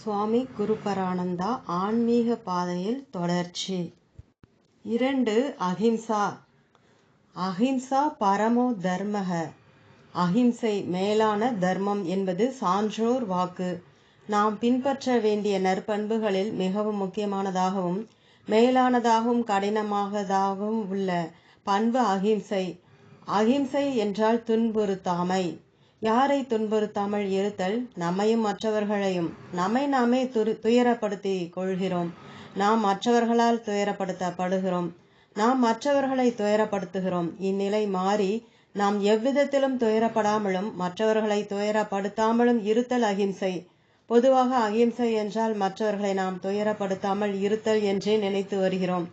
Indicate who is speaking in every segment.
Speaker 1: சுவாமி குருபரானந்தா ஆன்மீக பாதையில் தொடர்ச்சி. 2. அஹிம்சா. அஹிம்சா பரமோ தர்மக. அஹிம்சை மேலான தர்மம் என்பது சான்றோர் வாக்கு. நாம் பின்பற்ற வேண்டிய நற்பண்புகளில் மிகவும் முக்கியமானதாகவும் மேலானதாகவும் கடினமானதாகவும் உள்ள பண்பு அஹிம்சை. அஹிம்சை என்றால் துன்புறுத்தாமை. யாரை துன்புறுத்தாமல் இருத்தல்? நம்மையும் மற்றவர்களையும். நம்மை நாமே துயரப்படுத்தி கொள்கிறோம். நாம் மற்றவர்களால் துயரப்படுத்தப்படுகிறோம். நாம் மற்றவர்களை துயரப்படுத்துகிறோம். இந்நிலை மாறி நாம் எவ்விதத்திலும் துயரப்படாமலும் மற்றவர்களை துயரப்படுத்தாமலும் இருத்தல் அஹிம்சை. பொதுவாக அஹிம்சை என்றால் மற்றவர்களை நாம் துயரப்படுத்தாமல் இருத்தல் என்றே நினைத்து வருகிறோம்.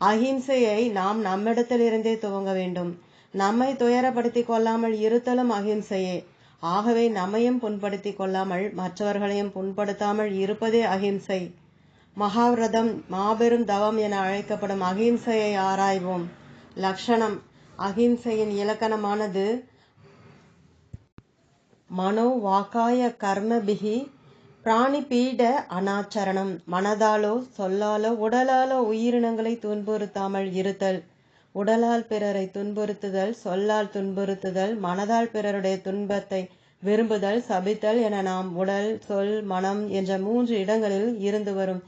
Speaker 1: அஹிம்சையை நாம் நம்மிடத்திலிருந்தே துவங்க வேண்டும். நம்மை துயரப்படுத்திக் கொள்ளாமல் இருத்தலும் அஹிம்சையே. ஆகவே நம்மையும் புண்படுத்திக் கொள்ளாமல் மற்றவர்களையும் புண்படுத்தாமல் இருப்பதே அஹிம்சை. மகாவிரதம், மாபெரும் தவம் என அழைக்கப்படும் அஹிம்சையை ஆராய்வோம். லட்சணம். அஹிம்சையின் இலக்கணமானது மனோ வாக்காய கர்மபிகி பிராணிபீட அனாச்சரணம். மனதாலோ சொல்லாலோ உடலாலோ உயிரினங்களை துன்புறுத்தாமல் இருத்தல். உடலால் பிறரை துன்புறுத்துதல், சொல்லால் துன்புறுத்துதல், மனதால் பிறருடைய துன்பத்தை விரும்புதல், சபித்தல் என நாம் உடல், சொல், மனம் என்ற 3 இடங்களில் இருந்து வரும்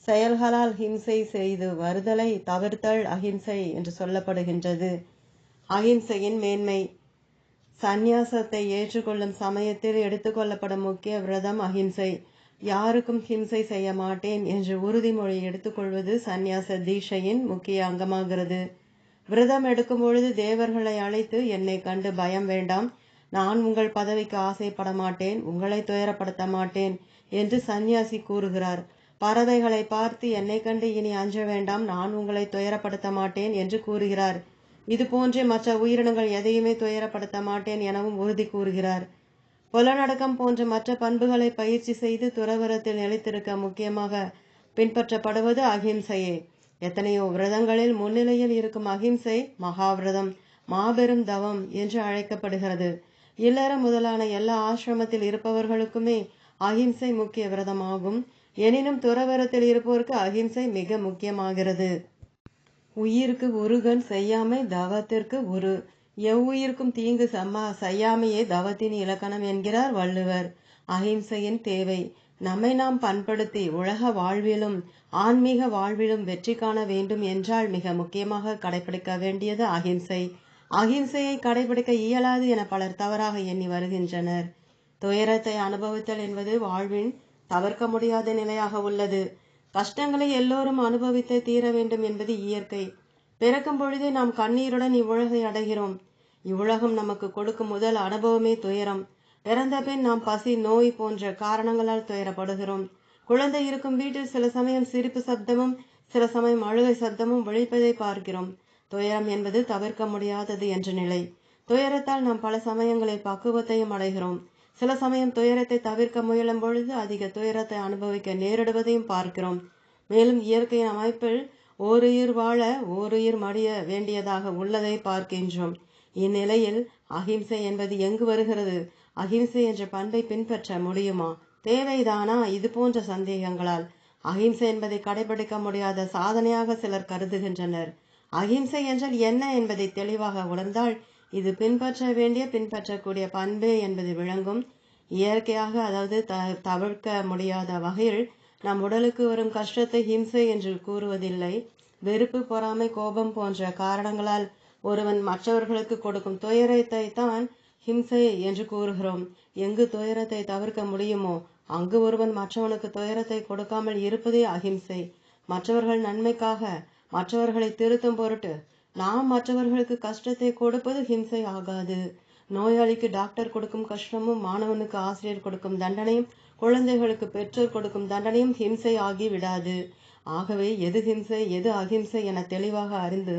Speaker 1: செயல்களால் ஹிம்சை செய்து வருதலை தவிர்த்தல் அஹிம்சை என்று சொல்லப்படுகின்றது. அஹிம்சையின் மேன்மை. சந்நியாசத்தை ஏற்றுக்கொள்ளும் சமயத்தில் எடுத்துக்கொள்ளப்படும் முக்கிய விரதம் அஹிம்சை. யாருக்கும் ஹிம்சை செய்ய மாட்டேன் என்று உறுதிமொழி எடுத்துக்கொள்வது சந்நியாச தீட்சையின் முக்கிய அங்கமாகிறது. விரதம் எடுக்கும் பொழுது தேவர்களை அழைத்து, என்னை கண்டு பயம் வேண்டாம், நான் உங்கள் பதவிக்கு ஆசைப்பட மாட்டேன், உங்களை துயரப்படுத்த மாட்டேன் என்று சந்நியாசி கூறுகிறார். பறவைகளை பார்த்து, என்னை கண்டு இனி அஞ்ச வேண்டாம், நான் உங்களை துயரப்படுத்த மாட்டேன் என்று கூறுகிறார். இது போன்றே மற்ற உயிரினங்கள் எதையுமே துயரப்படுத்த மாட்டேன் எனவும் உறுதி கூறுகிறார். புலனடக்கம் போன்ற மற்ற பண்புகளை பயிற்சி செய்து துறவரத்தில் நிலைத்திருக்க முக்கியமாக பின்பற்றப்படுவது அஹிம்சையே. எத்தனையோ விரதங்களில் முன்னிலையில் இருக்கும் அஹிம்சை மகாவிரதம், மாபெரும் தவம் என்று அழைக்கப்படுகிறது. இல்லறம் முதலான எல்லா ஆசிரமத்தில் இருப்பவர்களுக்குமே அஹிம்சை முக்கிய விரதமாகும். எனினும் துறவரத்தில் இருப்போருக்கு அஹிம்சை மிக முக்கியமாகிறது. உயிருக்கு உருகன் செய்யாமை தவத்திற்கு உரு. எவ்வுயிருக்கும் தீங்கு செய்யாமையே தவத்தின் இலக்கணம் என்கிறார் வள்ளுவர். அஹிம்சையின் தேவை. நம்மை நாம் பண்படுத்தி உலக வாழ்விலும் ஆன்மீக வாழ்விலும் வெற்றி காண வேண்டும் என்றால் மிக முக்கியமாக கடைபிடிக்க வேண்டியது அஹிம்சை. அஹிம்சையை கடைபிடிக்க இயலாது என பலர் தவறாக எண்ணி வருகின்றனர். துயரத்தை அனுபவித்தல் என்பது வாழ்வின் தவிர்க்க முடியாத நிலையாக உள்ளது. கஷ்டங்களை எல்லோரும் அனுபவித்தே தீர வேண்டும் என்பது இயற்கை. பிறக்கும் பொழுதே நாம் கண்ணீருடன் இவ்வுலகை அடைகிறோம். இவ்வுலகம் நமக்கு கொடுக்கும் முதல் அனுபவமே துயரம். பிறந்த பின் நாம் பசி, நோய் போன்ற காரணங்களால் துயரப்படுகிறோம். குழந்தை இருக்கும் வீட்டில் சில சமயம் சிரிப்பு சப்தமும் சில சமயம் அழுகை சப்தமும் விழிப்பதை பார்க்கிறோம். துயரம் என்பது தவிர்க்க முடியாதது என்ற நிலை. துயரத்தால் நாம் பல சமயங்களில் பக்குவத்தையும் அடைகிறோம். சில சமயம் துயரத்தை தவிர்க்க முயலும் பொழுது அதிக துயரத்தை அனுபவிக்க நேரிடுவதையும் பார்க்கிறோம். மேலும் இயற்கையின் அமைப்பில் ஓருயிர் வாழ ஓருயிர் மடிய வேண்டியதாக உள்ளதை பார்க்கின்றோம். இந்நிலையில் அஹிம்சை என்பது எங்கு வருகிறது? அஹிம்சை என்ற பண்பை பின்பற்ற முடியுமா? தேவைதானா? இது போன்ற சந்தேகங்களால் அஹிம்சை என்பதை கடைபிடிக்க முடியாத சாதனையாக சிலர் கருதுகின்றனர். அஹிம்சை என்றால் என்ன என்பதை தெளிவாக உணர்ந்தால் இது பின்பற்றக்கூடிய பண்பே என்பது விளங்கும். இயற்கையாக, அதாவது தவிர்க்க முடியாத வகையில் நம் உடலுக்கு வரும் கஷ்டத்தை ஹிம்சை என்று கூறுவதில்லை. வெறுப்பு, பொறாமை, கோபம் போன்ற காரணங்களால் ஒருவன் மற்றவர்களுக்கு கொடுக்கும் துயரத்தை தான் ஹிம்சை என்று கூறுகிறோம். எங்கு துயரத்தை தவிர்க்க முடியுமோ அங்கு ஒருவன் மற்றவனுக்கு துயரத்தை கொடுக்காமல் இருப்பதே அஹிம்சை. மற்றவர்கள் நன்மைக்காக, மற்றவர்களை திருத்தும் பொருட்டு நாம் மற்றவர்களுக்கு கஷ்டத்தை கொடுப்பது ஹிம்சை ஆகாது. நோயாளிக்கு டாக்டர் கொடுக்கும் கஷ்டமும், மாணவனுக்கு ஆசிரியர் கொடுக்கும் தண்டனையும், குழந்தைகளுக்கு பெற்றோர் கொடுக்கும் தண்டனையும் ஹிம்சை ஆகி விடாது. ஆகவே எது ஹிம்சை எது அஹிம்சை என தெளிவாக அறிந்து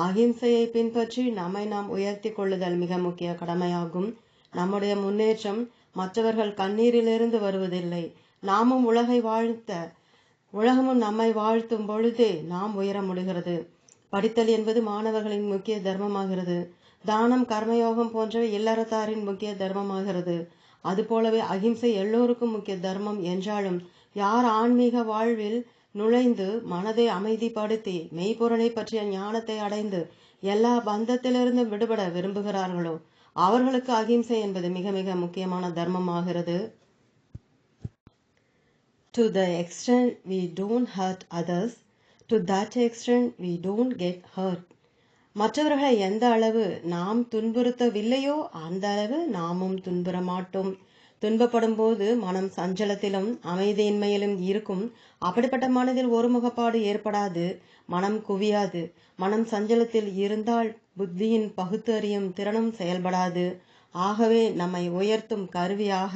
Speaker 1: அஹிம்சையை பின்பற்றி நம்மை நாம் உயர்த்தி கொள்ளுதல் மிக முக்கிய கடமையாகும். நம்முடைய முன்னேற்றம் மற்றவர்கள் கண்ணீரிலிருந்து வருவதில்லை. நாமும் உலகமும் நம்மை வாழ்த்தும் பொழுதே நாம் உயர முடிகிறது. படித்தல் என்பது மாணவர்களின் முக்கிய தர்மமாகிறது. தானம், கர்மயோகம் போன்றவை இல்லறத்தாரின் முக்கிய தர்மமாகிறது. அதுபோலவே அகிம்சை எல்லோருக்கும் முக்கிய தர்மம் என்றாலும் யார் ஆன்மீக வாழ்வில் நுழைந்து மனதை அமைதிப்படுத்தி மெய்ப்பொருளை பற்றிய ஞானத்தை அடைந்து எல்லா பந்தத்திலிருந்து விடுபட விரும்புகிறார்களோ அவர்களுக்கு அகிம்சை என்பது மிக மிக முக்கியமான தர்மமாகிறது. To the extent we don't hurt others, to that extent we don't get hurt. மற்றவர்களை எந்த அளவு நாம் துன்புறுத்தவில்லையோ அந்த அளவு நாமும் துன்புற மாட்டோம். துன்பப்படும் போது மனம் சஞ்சலத்திலும் அமைதியின்மையிலும் இருக்கும். அப்படிப்பட்ட மனதில் ஒருமுகப்பாடு ஏற்படாது, மனம் குவியாது. மனம் சஞ்சலத்தில் இருந்தால் புத்தியின் பகுத்து அறியும் திறனும் செயல்படாது. ஆகவே நம்மை உயர்த்தும் கருவியாக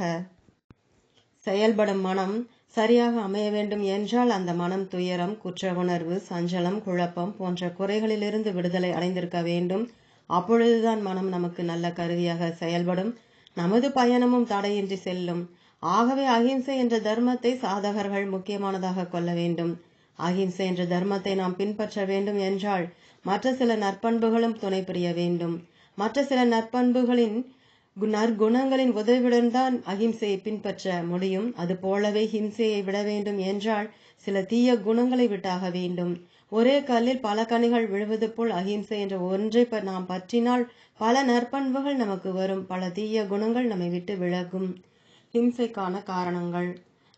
Speaker 1: செயல்படும் மனம் சரியாக அமைய வேண்டும் என்றால் அந்த மனம் துயரம், குற்ற உணர்வு, சஞ்சலம், குழப்பம் போன்ற குறைகளிலிருந்து விடுதலை அடைந்திருக்க வேண்டும். அப்பொழுதுதான் மனம் நமக்கு நல்ல கருவியாக செயல்படும், நமது பயணமும் தடையின்றி செல்லும். ஆகவே அகிம்சை என்ற தர்மத்தை சாதகர்கள் முக்கியமானதாக கொள்ள வேண்டும். அகிம்சை என்ற தர்மத்தை நாம் பின்பற்ற வேண்டும் என்றால் மற்ற சில நற்பண்புகளும் துணை புரிய வேண்டும். மற்ற சில நற்பண்புகளின் நற்குணங்களின் உதவியுடன் தான் அகிம்சையை பின்பற்ற முடியும். அது போலவே ஹிம்சையை விட வேண்டும் என்றால் சில தீய குணங்களை விட்டாக வேண்டும். ஒரே கல்லில் பல கனிகள் விழுவது போல் அகிம்சை என்ற ஒன்றை நாம் பற்றினால் பல நற்பண்புகள் நமக்கு வரும், பல தீய குணங்கள் நம்மை விட்டு விலகும். ஹிம்சைக்கான காரணங்கள்.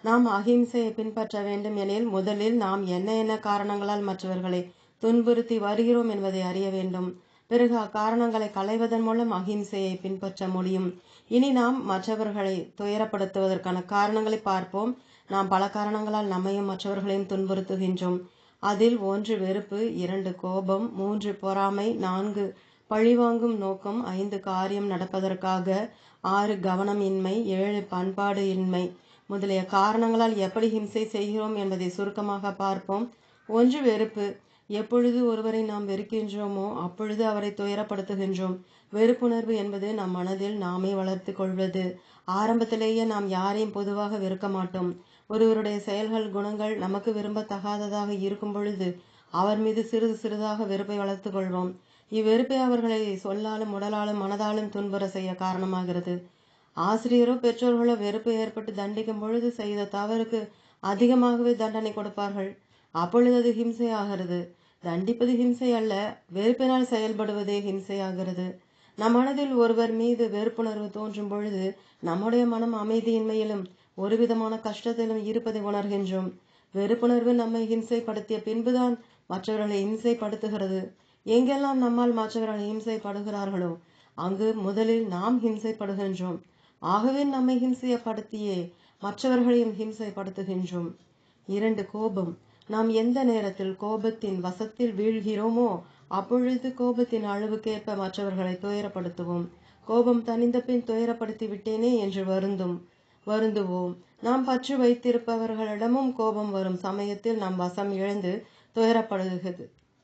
Speaker 1: நாம் அகிம்சையை பின்பற்ற வேண்டும் எனில் முதலில் நாம் என்ன என்ன காரணங்களால் மற்றவர்களை துன்புறுத்தி வருகிறோம் என்பதை அறிய வேண்டும். பிறகு அக்காரணங்களை களைவதன் மூலம் அகிம்சையை பின்பற்ற முடியும். இனி நாம் மற்றவர்களை துயரப்படுத்துவதற்கான காரணங்களை பார்ப்போம். நாம் பல காரணங்களால் நம்மையும் மற்றவர்களையும் துன்புறுத்துகின்றோம். அதில் 1 வெறுப்பு, 2 கோபம், 3 பொறாமை, 4 பழிவாங்கும் நோக்கம், 5 காரியம் நடப்பதற்காக, 6 கவனமின்மை, 7 பண்பாடு இன்மை முதலிய காரணங்களால் எப்படி ஹிம்சை செய்கிறோம் என்பதை சுருக்கமாக பார்ப்போம். 1 வெறுப்பு. எப்பொழுது ஒருவரை நாம் வெறுக்கின்றோமோ அப்பொழுது அவரை துயரப்படுத்துகின்றோம். வெறுப்புணர்வு என்பது நம் மனதில் நாமே வளர்த்து கொள்வது. ஆரம்பத்திலேயே நாம் யாரையும் பொதுவாக வெறுக்க மாட்டோம். ஒருவருடைய செயல்கள், குணங்கள் நமக்கு விரும்பத்தகாததாக இருக்கும் பொழுது அவர் மீது சிறிது சிறிதாக வெறுப்பை வளர்த்து கொள்வோம். இவ்வெறுப்பை அவர்களை சொல்லாலும் உடலாலும் மனதாலும் துன்புற செய்ய காரணமாகிறது. ஆசிரியரோ பெற்றோர்களோ வெறுப்பு ஏற்பட்டு தண்டிக்கும் பொழுது செய்த தவறுக்கு அதிகமாகவே தண்டனை கொடுப்பார்கள். அப்பொழுது அது ஹிம்சை ஆகிறது. தண்டிப்பது ஹிம்சை அல்ல, வெறுப்பினால் செயல்படுவதே ஹிம்சை ஆகிறது. நம் மனதில் ஒருவர் மீது வெறுப்புணர்வு தோன்றும் பொழுது நம்முடைய மனம் அமைதியின்மையிலும் ஒரு விதமான கஷ்டத்திலும் இருப்பதை உணர்கின்றோம். வெறுப்புணர்வு நம்மை ஹிம்சைப்படுத்திய பின்புதான் மற்றவர்களை ஹிம்சைப்படுத்துகிறது. எங்கெல்லாம் நம்மால் மற்றவர்களை ஹிம்சைப்படுகிறார்களோ அங்கு முதலில் நாம் ஹிம்சைப்படுகின்றோம். ஆகவே நம்மை ஹிம்சைப்படுத்தியே மற்றவர்களையும் ஹிம்சைப்படுத்துகின்றோம். 2 கோபம். நாம் எந்த நேரத்தில் கோபத்தின் வசத்தில் வீழ்கிறோமோ அப்பொழுது கோபத்தின் அளவுக்கேற்ப மற்றவர்களை துயரப்படுத்துவோம். கோபம் தணிந்த பின் துயரப்படுத்தி விட்டேனே என்று வருந்துவோம். நாம் பற்று வைத்திருப்பவர்களிடமும் கோபம் வரும் சமயத்தில் நம் வசம் இழந்து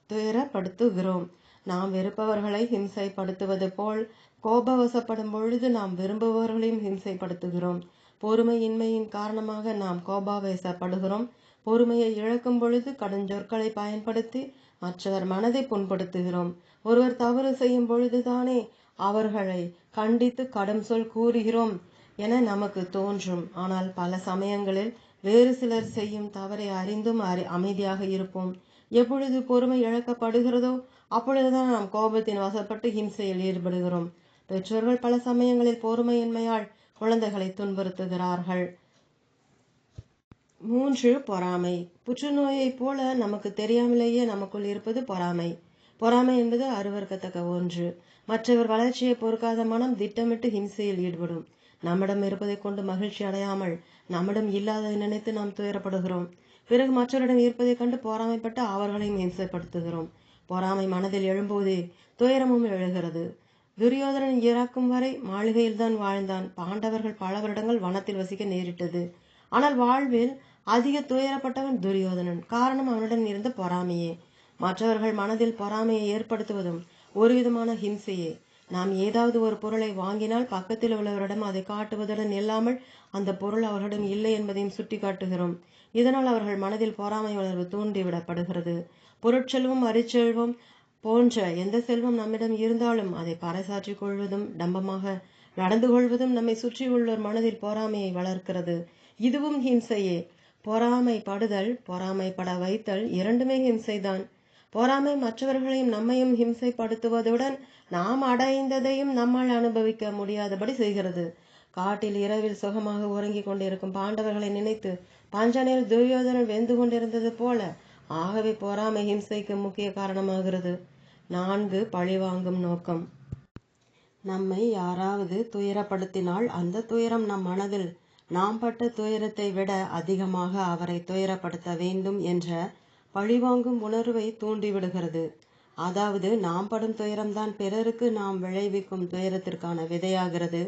Speaker 1: துயரப்படுத்துகிறோம். நாம் வெறுப்பவர்களை ஹிம்சைப்படுத்துவது போல் கோபவசப்படும் பொழுது நாம் விரும்புபவர்களையும் ஹிம்சைப்படுத்துகிறோம். பொறுமையின்மையின் காரணமாக நாம் கோபாவேசப்படுகிறோம். பொறுமையை இழக்கும் பொழுது கடுஞ்சொற்களை பயன்படுத்தி மற்றவர் மனதை புண்படுத்துகிறோம். ஒருவர் தவறு செய்யும் பொழுதுதானே அவர்களை கண்டித்து கடும் சொல் கூறுகிறோம் என நமக்கு தோன்றும். ஆனால் பல சமயங்களில் வேறு சிலர் செய்யும் தவறை அறிந்தும் அமைதியாக இருப்போம். எப்பொழுது பொறுமை இழக்கப்படுகிறதோ அப்பொழுதுதான் நாம் கோபத்தின் வசப்பட்டு ஹிம்சையில் ஈடுபடுகிறோம். பெற்றோர்கள் பல சமயங்களில் பொறுமையின்மையால் குழந்தைகளை துன்புறுத்துகிறார்கள். 3 பொறாமை. புற்றுநோயைப் போல நமக்கு தெரியாமலேயே நமக்குள் இருப்பது பொறாமை. பொறாமை என்பது அருவருக்கத்தக்க ஒன்று. மற்றவர் வளர்ச்சியை பொறுக்காத மனம் திட்டமிட்டு ஹிம்சையில் ஈடுபடும். நம்மிடம் இருப்பதை கொண்டு மகிழ்ச்சி அடையாமல் நம்மிடம் இல்லாததை நினைத்து நாம் துயரப்படுகிறோம். பிறகு மற்றவரிடம் இருப்பதை கண்டு பொறாமைப்பட்டு அவர்களையும் ஹிம்சைப்படுத்துகிறோம். பொறாமை மனதில் எழும்போதே துயரமும் எழுகிறது. துரியோதனன் இறக்கும் வரை மாளிகையில்தான் வாழ்ந்தான். பாண்டவர்கள் பல வருடங்கள் வனத்தில் வசிக்க நேரிட்டது. ஆனால் வாழ்வில் அதிக துயரப்பட்டவன் துரியோதனன். காரணம் அவனுடன் இருந்த பொறாமையே. மற்றவர்கள் மனதில் பொறாமையை ஏற்படுத்துவதும் ஒரு விதமான ஹிம்சையே. நாம் ஏதாவது ஒரு பொருளை வாங்கினால் பக்கத்தில் உள்ளவரிடம் அதை காட்டுவதுடன் இல்லாமல் அந்த பொருள் அவர்களிடம் இல்லை என்பதையும் சுட்டி காட்டுகிறோம். இதனால் அவர்கள் மனதில் பொறாமை உணர்வு தூண்டிவிடப்படுகிறது. பொருட்செல்வம், அரிச்செல்வம் போன்ற எந்த செல்வம் நம்மிடம் இருந்தாலும் அதை பறைசாற்றிக் கொள்வதும் டம்பமாக நடந்து கொள்வதும் நம்மை சுற்றியுள்ளோர் மனதில் பொறாமையை வளர்க்கிறது. இதுவும் ஹிம்சையே. பொறாமைப்படுதல், பொறாமைப்பட வைத்தல் இரண்டுமே ஹிம்சைதான். பொறாமை மற்றவர்களையும் நம்மையும் ஹிம்சைப்படுத்துவதுடன் நாம் அடைந்ததையும் நம்மால் அனுபவிக்க முடியாதபடி செய்கிறது. காட்டில் இரவில் சுகமாக உறங்கிக் கொண்டிருக்கும் பாண்டவர்களை நினைத்து பஞ்சனையில் துரியோதனன் வெந்து கொண்டிருந்தது போல. ஆகவே பொறாமை ஹிம்சைக்கு முக்கிய காரணமாகிறது. 4. பழிவாங்கும் நோக்கம். நம்மை யாராவது துயரப்படுத்தினால் அந்த துயரம் நம் மனதில் நாம் பட்ட துயரத்தை விட அதிகமாக அவரை துயரப்படுத்த வேண்டும் என்ற பழிவாங்கும் உணர்வை தூண்டிவிடுகிறது. அதாவது நாம் படும் துயரம்தான் பிறருக்கு நாம் விளைவிக்கும் துயரத்திற்கான விதையாகிறது.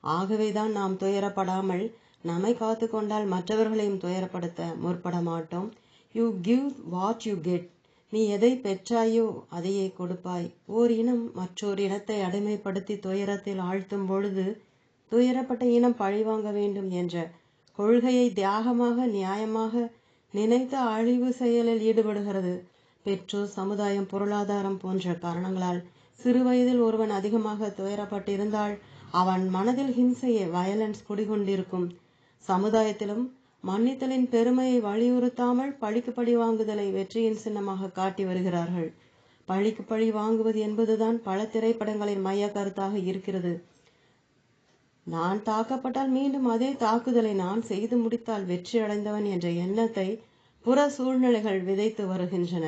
Speaker 1: ஆகவேதான் நாம் துயரப்படாமல் நம்மை காத்து கொண்டால் மற்றவர்களையும் துயரப்படுத்த முற்பட மாட்டோம். You give what you get. நீ எதை பெற்றாயோ அதையே கொடுப்பாய். ஓர் இனம் மற்றொரு இனத்தை அடிமைப்படுத்தி துயரத்தில் ஆழ்த்தும் பொழுது துயரப்பட்ட இனம் பழிவாங்க வேண்டும் என்ற கொள்கையை தியாகமாக நியாயமாக நினைத்து அழிவு செயலில் ஈடுபடுகிறது. பெற்றோர், சமுதாயம், பொருளாதாரம் போன்ற காரணங்களால் சிறு வயதில் ஒருவன் அதிகமாக துயரப்பட்டிருந்தால் அவன் மனதில் ஹிம்சையே, வயலன்ஸ் குடிகொண்டிருக்கும். சமுதாயத்திலும் மன்னித்தலின் பெருமையை வலியுறுத்தாமல் பழிக்கு பழி வாங்குதலை வெற்றியின் சின்னமாக காட்டி வருகிறார்கள். பழிக்கு பழி வாங்குவது என்பதுதான் பல திரைப்படங்களின் மைய கருத்தாக இருக்கிறது. நான் தாக்கப்பட்டால் மீண்டும் அதே தாக்குதலை நான் செய்து முடித்தால் வெற்றி அடைந்தவன் என்ற எண்ணத்தை புற சூழ்நிலைகள் விதைத்து வருகின்றன.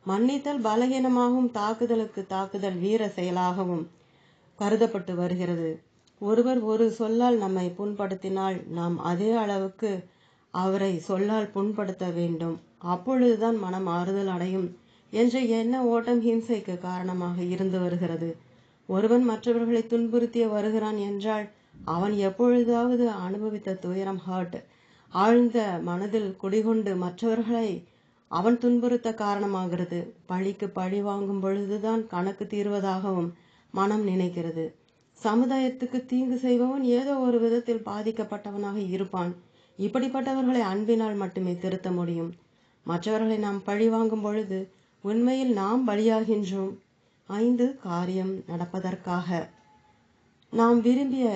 Speaker 1: மன்னித்தல் பலகீனமாகவும் தாக்குதலுக்கு தாக்குதல் வீர செயலாகவும் கருதப்பட்டு வருகிறது. ஒருவர் ஒரு சொல்லால் நம்மை புண்படுத்தினால் நாம் அதே அளவுக்கு அவரை சொல்லால் புண்படுத்த வேண்டும். அப்பொழுதுதான் மனம் ஆறுதல் அடையும் என்ற எண்ண ஓட்டம் ஹிம்சைக்கு காரணமாக இருந்து வருகிறது. ஒருவன் மற்றவர்களை துன்புறுத்திய வருகிறான் என்றால் அவன் எப்பொழுதாவது அனுபவித்த துயரம் ஹர்ட் ஆழ்ந்த மனதில் குடிகொண்டு மற்றவர்களை அவன் துன்புறுத்த காரணமாகிறது. பழிக்கு பழி வாங்கும் பொழுதுதான் கணக்கு தீர்வதாகவும் மனம் நினைக்கிறது. சமுதாயத்துக்கு தீங்கு செய்பவன் ஏதோ ஒரு விதத்தில் பாதிக்கப்பட்டவனாக இருப்பான். இப்படிப்பட்டவர்களை அன்பினால் மட்டுமே திருத்த முடியும். மற்றவர்களை நாம் பழி வாங்கும் பொழுது உண்மையில் நாம் பலியாகின்றோம். 5. காரியம் நடப்பதற்காக. நாம் விரும்பிய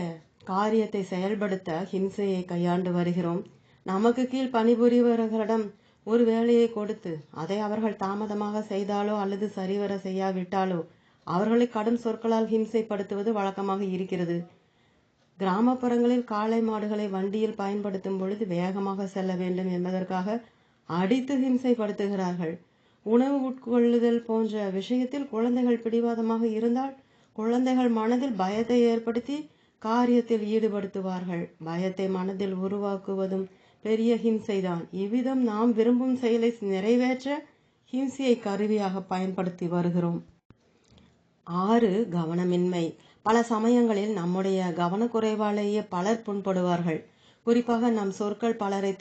Speaker 1: காரியத்தை செயல்படுத்த ஹிம்சையை கையாண்டு வருகிறோம். நமக்கு கீழ் பணிபுரிபவர்களிடம் ஒரு வேலையை கொடுத்து அதை அவர்கள் தாமதமாக செய்தாலோ அல்லது சரிவர செய்யாவிட்டாலோ அவர்களை கடும் சொற்களால் ஹிம்சைப்படுத்துவது வழக்கமாக இருக்கிறது. கிராமப்புறங்களில் காளை மாடுகளை வண்டியில் பயன்படுத்தும் பொழுது வேகமாக செல்ல வேண்டும் என்பதற்காக அடித்து ஹிம்சைப்படுத்துகிறார்கள். உணவு உட்கொள்ளுதல் போன்ற விஷயத்தில் குழந்தைகள் பிடிவாதமாக இருந்தால் குழந்தைகள் மனதில் பயத்தை ஏற்படுத்தி காரியத்தில் ஈடுபடுத்துவார்கள். பயத்தை மனதில் உருவாக்குவதும் பெரிய ஹிம்சைதான். இவ்விதம் நாம் விரும்பும் செயலை நிறைவேற்ற ஹிம்சையை கருவியாக பயன்படுத்தி வருகிறோம். 6. கவனமின்மை. பல சமயங்களில் நம்முடைய கவனக்குறைவாலேயே பலர் புண்படுவார்கள். குறிப்பாக நம் சொற்கள் பலரை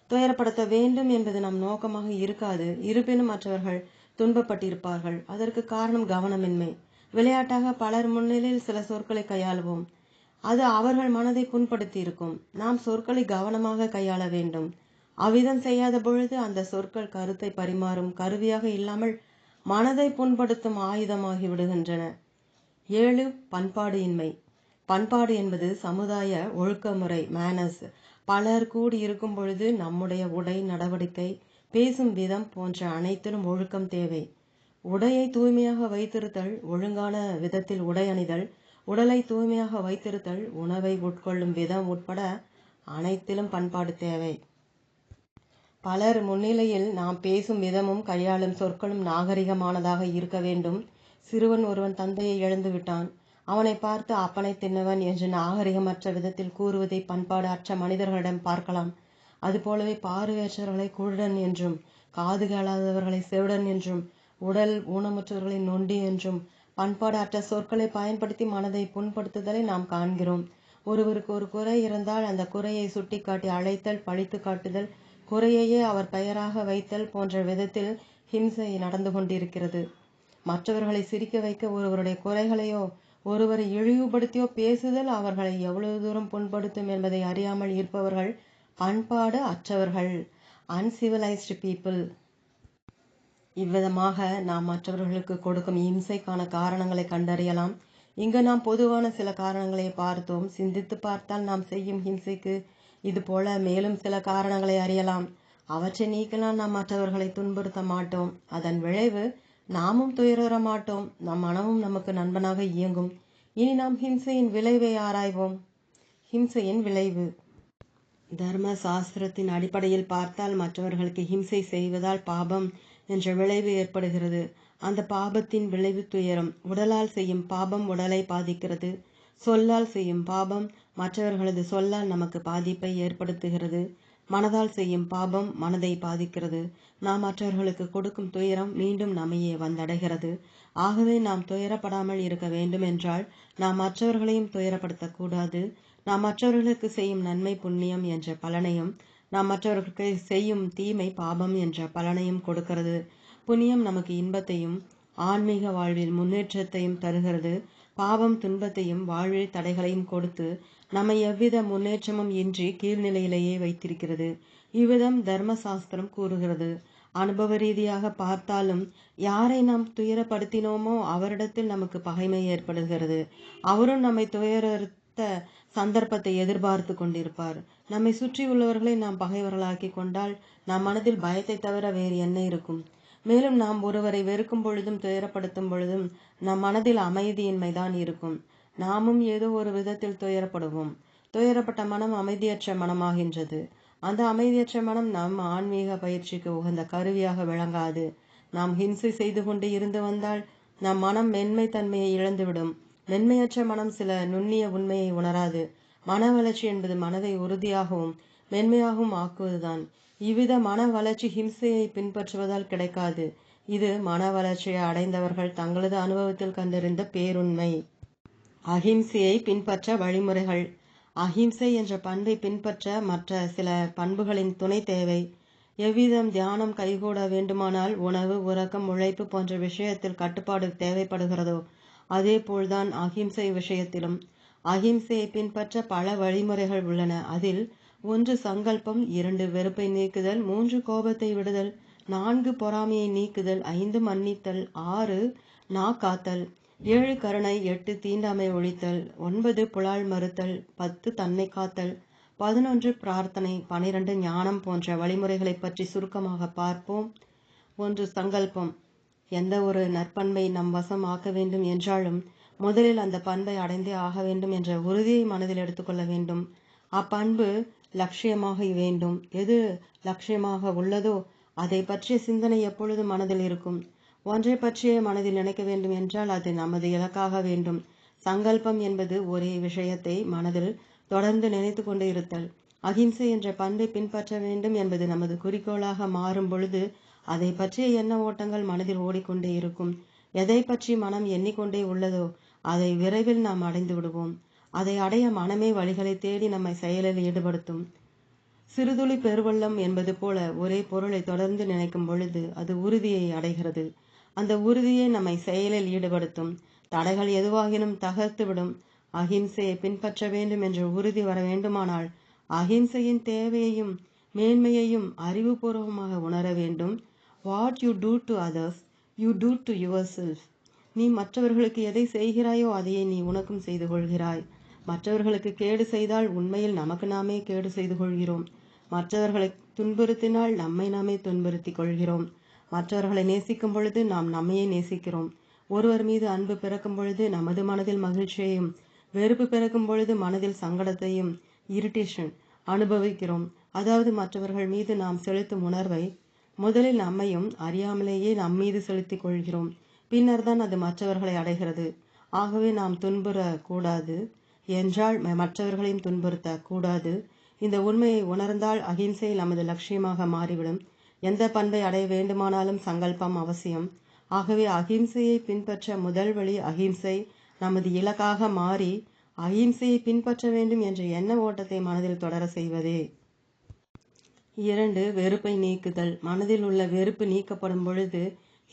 Speaker 1: துயரப்படுத்த வேண்டும் என்பது நம் நோக்கமாக இருக்காது. இருப்பினும் மற்றவர்கள் துன்பப்பட்டிருப்பார்கள். அதற்கு காரணம் கவனமின்மை. விளையாட்டாக பலர் முன்னிலையில் சில சொற்களை கையாளுவோம். அது அவர்கள் மனதை புண்படுத்தி இருக்கும். நாம் சொற்களை கவனமாக கையாள வேண்டும். அவ்விதம் செய்யாத பொழுது அந்த சொற்கள் கருத்தை பரிமாறும் கருவியாக இல்லாமல் மனதை புண்படுத்தும் ஆயுதமாகி விடுகின்றன. 7. பண்பாடு இன்மை. பண்பாடு என்பது சமுதாய ஒழுக்கமுறை, மேனர்ஸ். பலர் கூடி இருக்கும் பொழுது நம்முடைய உடை, நடவடிக்கை, பேசும் விதம் போன்ற அனைத்திலும் ஒழுக்கம் தேவை. உடையை தூய்மையாக வைத்திருத்தல், ஒழுங்கான விதத்தில் உடை அணிதல், உடலை தூய்மையாக வைத்திருத்தல், உணவை உட்கொள்ளும் விதம் உட்பட அனைத்திலும் பண்பாடு தேவை. பலர் முன்னிலையில் நாம் பேசும் விதமும் கையாளும் சொற்களும் நாகரிகமானதாக இருக்க வேண்டும். சிறுவன் ஒருவன் தந்தையை இழந்து விட்டான். அவனை பார்த்து அப்பனை தின்னவன் என்று நாகரிகமற்ற விதத்தில் கூறுவதை பண்பாடு அற்ற மனிதர்களிடம் பார்க்கலாம். அதுபோலவே பார்வையற்றவர்களை குருடன் என்றும், காது கேளாதவர்களை செவிடன் என்றும், உடல் ஊனமுற்றவர்களை நொண்டி என்றும் பண்பாடு அற்ற சொற்களை பயன்படுத்தி மனதை புண்படுத்துதலை நாம் காண்கிறோம். ஒருவருக்கு ஒரு குறை இருந்தால் அந்த குறையை சுட்டிக்காட்டி அழைத்தல், பழித்து காட்டுதல், குறையையே அவர் பெயராக வைத்தல் போன்ற விதத்தில் ஹிம்சை நடந்து கொண்டிருக்கிறது. மற்றவர்களை சிரிக்க வைக்க ஒருவருடைய குறைகளையோ ஒருவரை இழிவுபடுத்தியோ பேசுதல் அவர்களை எவ்வளவு தூரம் புண்படுத்தும் என்பதை அறியாமல் இருப்பவர்கள் பண்பாடு அற்றவர்கள், அன்சிவிலைஸ்டு பீப்புள். இவ்விதமாக நாம் மற்றவர்களுக்கு கொடுக்கும் இம்சைக்கான காரணங்களை கண்டறியலாம். இங்கு நாம் பொதுவான சில காரணங்களை பார்த்தோம். சிந்தித்து பார்த்தால் நாம் செய்யும் ஹிம்சைக்கு இது போல மேலும் சில காரணங்களை அறியலாம். அவற்றை நீக்கினால் நாம் மற்றவர்களை துன்புறுத்த மாட்டோம். அதன் விளைவு நாமும் துயர மாட்டோம். நம் மனமும் நமக்கு நண்பனாக இயங்கும். இனி நாம் ஹிம்சையின் விளைவை ஆராய்வோம். ஹிம்சையின் விளைவு. தர்ம சாஸ்திரத்தின் அடிப்படையில் பார்த்தால் மற்றவர்களுக்கு ஹிம்சை செய்வதால் பாபம் என்ற விளைவு ஏற்படுகிறது. அந்த பாபத்தின் விளைவு துயரம். உடலால் செய்யும் பாபம் உடலை பாதிக்கிறது. சொல்லால் செய்யும் பாபம் மற்றவர்களது சொல்லால் நமக்கு பாதிப்பை ஏற்படுத்துகிறது. மனதால் செய்யும் பாபம் மனதை பாதிக்கிறது. நாம் மற்றவர்களுக்கு கொடுக்கும் துயரம் மீண்டும் நம்மையே வந்தடைகிறது. ஆகவே நாம் துயரப்படாமல் இருக்க வேண்டும் என்றால் நாம் மற்றவர்களையும் துயரப்படுத்தக்கூடாது. நாம் மற்றவர்களுக்கு செய்யும் நன்மை புண்ணியம் என்ற பலனையும், நாம் மற்றவர்களுக்கு செய்யும் தீமை பாபம் என்ற பலனையும் கொடுக்கிறது. புண்ணியம் நமக்கு இன்பத்தையும் ஆன்மீக வாழ்வில் முன்னேற்றத்தையும் தருகிறது. பாவம் துன்பத்தையும் வாழ்வில் தடைகளையும் கொடுத்து நம்மை எவ்வித முன்னேற்றமும் இன்றி கீழ்நிலையிலேயே வைத்திருக்கிறது. இவ்விதம் தர்மசாஸ்திரம் கூறுகிறது. அனுபவ ரீதியாக பார்த்தாலும் யாரை நாம் துயரப்படுத்தினோமோ அவரிடத்தில் நமக்கு பகைமை ஏற்படுகிறது. அவரும் நம்மை துயரத்த சந்தர்ப்பத்தை எதிர்பார்த்து கொண்டிருப்பார். நம்மை சுற்றி உள்ளவர்களை நாம் பகைவர்களாக்கி கொண்டால் நம் மனதில் பயத்தை தவிர வேறு என்ன இருக்கும்? மேலும் நாம் ஒருவரை வெறுக்கும் பொழுதும் துயரப்படுத்தும் பொழுதும் நம் மனதில் அமைதியின்மைதான் இருக்கும். நாமும் ஏதோ ஒரு விதத்தில் துயரப்படுவோம். துயரப்பட்ட மனம் அமைதியற்ற மனமாகின்றது. அந்த அமைதியற்ற மனம் நம் ஆன்மீக பயிற்சிக்கு உகந்த கருவியாக விளங்காது. நாம் ஹிம்சை செய்து கொண்டு இருந்து வந்தால் நம் மனம் மென்மை தன்மையை இழந்துவிடும். மென்மையற்ற மனம் சில நுண்ணிய உண்மையை உணராது. மன வளர்ச்சி என்பது மனதை உறுதியாகவும் மென்மையாகவும் ஆக்குவதுதான். இவ்வித மன வளர்ச்சி ஹிம்சையை பின்பற்றுவதால் கிடைக்காது. இது மன வளர்ச்சியை அடைந்தவர்கள் தங்களது அனுபவத்தில் கண்டறிந்த பேருண்மை. அஹிம்சையை பின்பற்ற வழிமுறைகள். அஹிம்சை என்ற பண்பை பின்பற்ற மற்ற சில பண்புகளின் துணை தேவை. எவ்விதம் தியானம் கைகூட வேண்டுமானால் உணவு, உறக்கம், உழைப்பு போன்ற விஷயத்தில் கட்டுப்பாடு தேவைப்படுகிறதோ அதே போல்தான் அஹிம்சை விஷயத்திலும். அஹிம்சையை பின்பற்ற பல வழிமுறைகள் உள்ளன. அதில் 1 சங்கல்பம், 2 வெறுப்பை நீக்குதல், 3 கோபத்தை விடுதல், 4 பொறாமையை நீக்குதல், 5 மன்னித்தல், 6 காத்தல், 7 கருணை, 8 தீண்டாமை ஒழித்தல், 9 புலால் மறுத்தல், 10 தன்னை காத்தல், 11 பிரார்த்தனை, 12 ஞானம் போன்ற வழிமுறைகளை பற்றி சுருக்கமாக பார்ப்போம். 1 சங்கல்பம். எந்த ஒரு நற்பண்பை நம் வசம் ஆக்க வேண்டும் என்றாலும் முதலில் அந்த பண்பை அடைந்தே ஆக வேண்டும் என்ற உறுதியை மனதில் எடுத்துக்கொள்ள வேண்டும். அப்பண்பு லட்சியமாக வேண்டும். எது லட்சியமாக உள்ளதோ அதை பற்றிய சிந்தனை எப்பொழுதும் மனதில் இருக்கும். ஒன்றை பற்றியே மனதில் நினைக்க வேண்டும் என்றால் அது நமது இலக்காக வேண்டும். சங்கல்பம் என்பது ஒரே விஷயத்தை மனதில் தொடர்ந்து நினைத்து கொண்டு இருத்தல். அஹிம்சை என்ற பண்பை பின்பற்ற வேண்டும் என்பது நமது குறிக்கோளாக மாறும் பொழுது அதை பற்றிய எண்ண ஓட்டங்கள் மனதில் ஓடிக்கொண்டே இருக்கும். எதை பற்றி மனம் எண்ணிக்கொண்டே உள்ளதோ அதை விரைவில் நாம் அடைந்து விடுவோம். அதை அடைய மனமே வழிகளை தேடி நம்மை செயலில் ஈடுபடுத்தும். சிறுதுளி பெருவெள்ளம் என்பது போல ஒரே பொருளை தொடர்ந்து நினைக்கும் பொழுது அது உறுதியை அடைகிறது. அந்த உறுதியை நம்மை செயலில் ஈடுபடுத்தும். தடைகள் எதுவாகினும் தகர்த்துவிடும். அஹிம்சையை பின்பற்ற வேண்டும் என்ற உறுதி வர வேண்டுமானால் அஹிம்சையின் தேவையையும் மேன்மையையும் அறிவுபூர்வமாக உணர வேண்டும். What you do to others you do to yourself. நீ மற்றவர்களுக்கு எதை செய்கிறாயோ அதையே நீ உனக்கும் செய்து கொள்கிறாய். மற்றவர்களுக்கு கேடு செய்தால் உண்மையில் நமக்கு நாமே கேடு செய்து கொள்கிறோம். மற்றவர்களை துன்புறுத்தினால் நம்மை நாமே துன்புறுத்தி கொள்கிறோம். மற்றவர்களை நேசிக்கும் பொழுது நாம் நம்மையே நேசிக்கிறோம். ஒருவர் மீது அன்பு பிறக்கும் பொழுது நமது மனதில் மகிழ்ச்சியையும், வெறுப்பு பிறக்கும் பொழுது மனதில் சங்கடத்தையும், இரிட்டேஷன் அனுபவிக்கிறோம். அதாவது மற்றவர்கள் மீது நாம் செலுத்தும் உணர்வை முதலில் நம்மையும் அறியாமலேயே நம்மீது செலுத்திக் கொள்கிறோம். பின்னர் தான் அது மற்றவர்களை அடைகிறது. ஆகவே நாம் துன்புறக்கூடாது என்றால் மற்றவர்களையும் துன்புறுத்த கூடாது. இந்த உண்மையை உணர்ந்தால் அஹிம்சை நமது லட்சியமாக மாறிவிடும். எந்த பண்பை அடைய வேண்டுமானாலும் சங்கல்பம் அவசியம். ஆகவே அஹிம்சையை பின்பற்ற முதல் வழி அஹிம்சை நமது இலக்காக மாறி அஹிம்சையை பின்பற்ற வேண்டும் என்ற எண்ண ஓட்டத்தை மனதில் தொடர செய்வதே. 2 வெறுப்பை நீக்குதல். மனதில் உள்ள வெறுப்பு நீக்கப்படும் பொழுது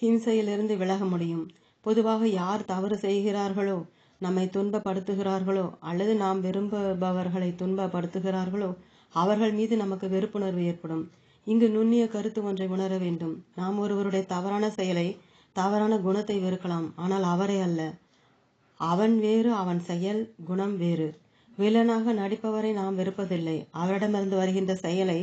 Speaker 1: ஹிம்சையிலிருந்து விலக முடியும். பொதுவாக யார் தவறு செய்கிறார்களோ, நம்மை துன்பப்படுத்துகிறார்களோ அல்லது நாம் விரும்புபவர்களை துன்பப்படுத்துகிறார்களோ அவர்கள் மீது நமக்கு வெறுப்புணர்வு ஏற்படும். இங்கு நுண்ணிய கருத்து ஒன்றை உணர வேண்டும். நாம் ஒருவருடைய தவறான செயலை, தவறான குணத்தை வெறுக்கலாம், ஆனால் அவரை அல்ல. அவன் வேறு, அவன் செயல் குணம் வேறு. வில்லனாக நடிப்பவரை நாம் வெறுப்பதில்லை, அவரிடமிருந்து வருகின்ற செயலை,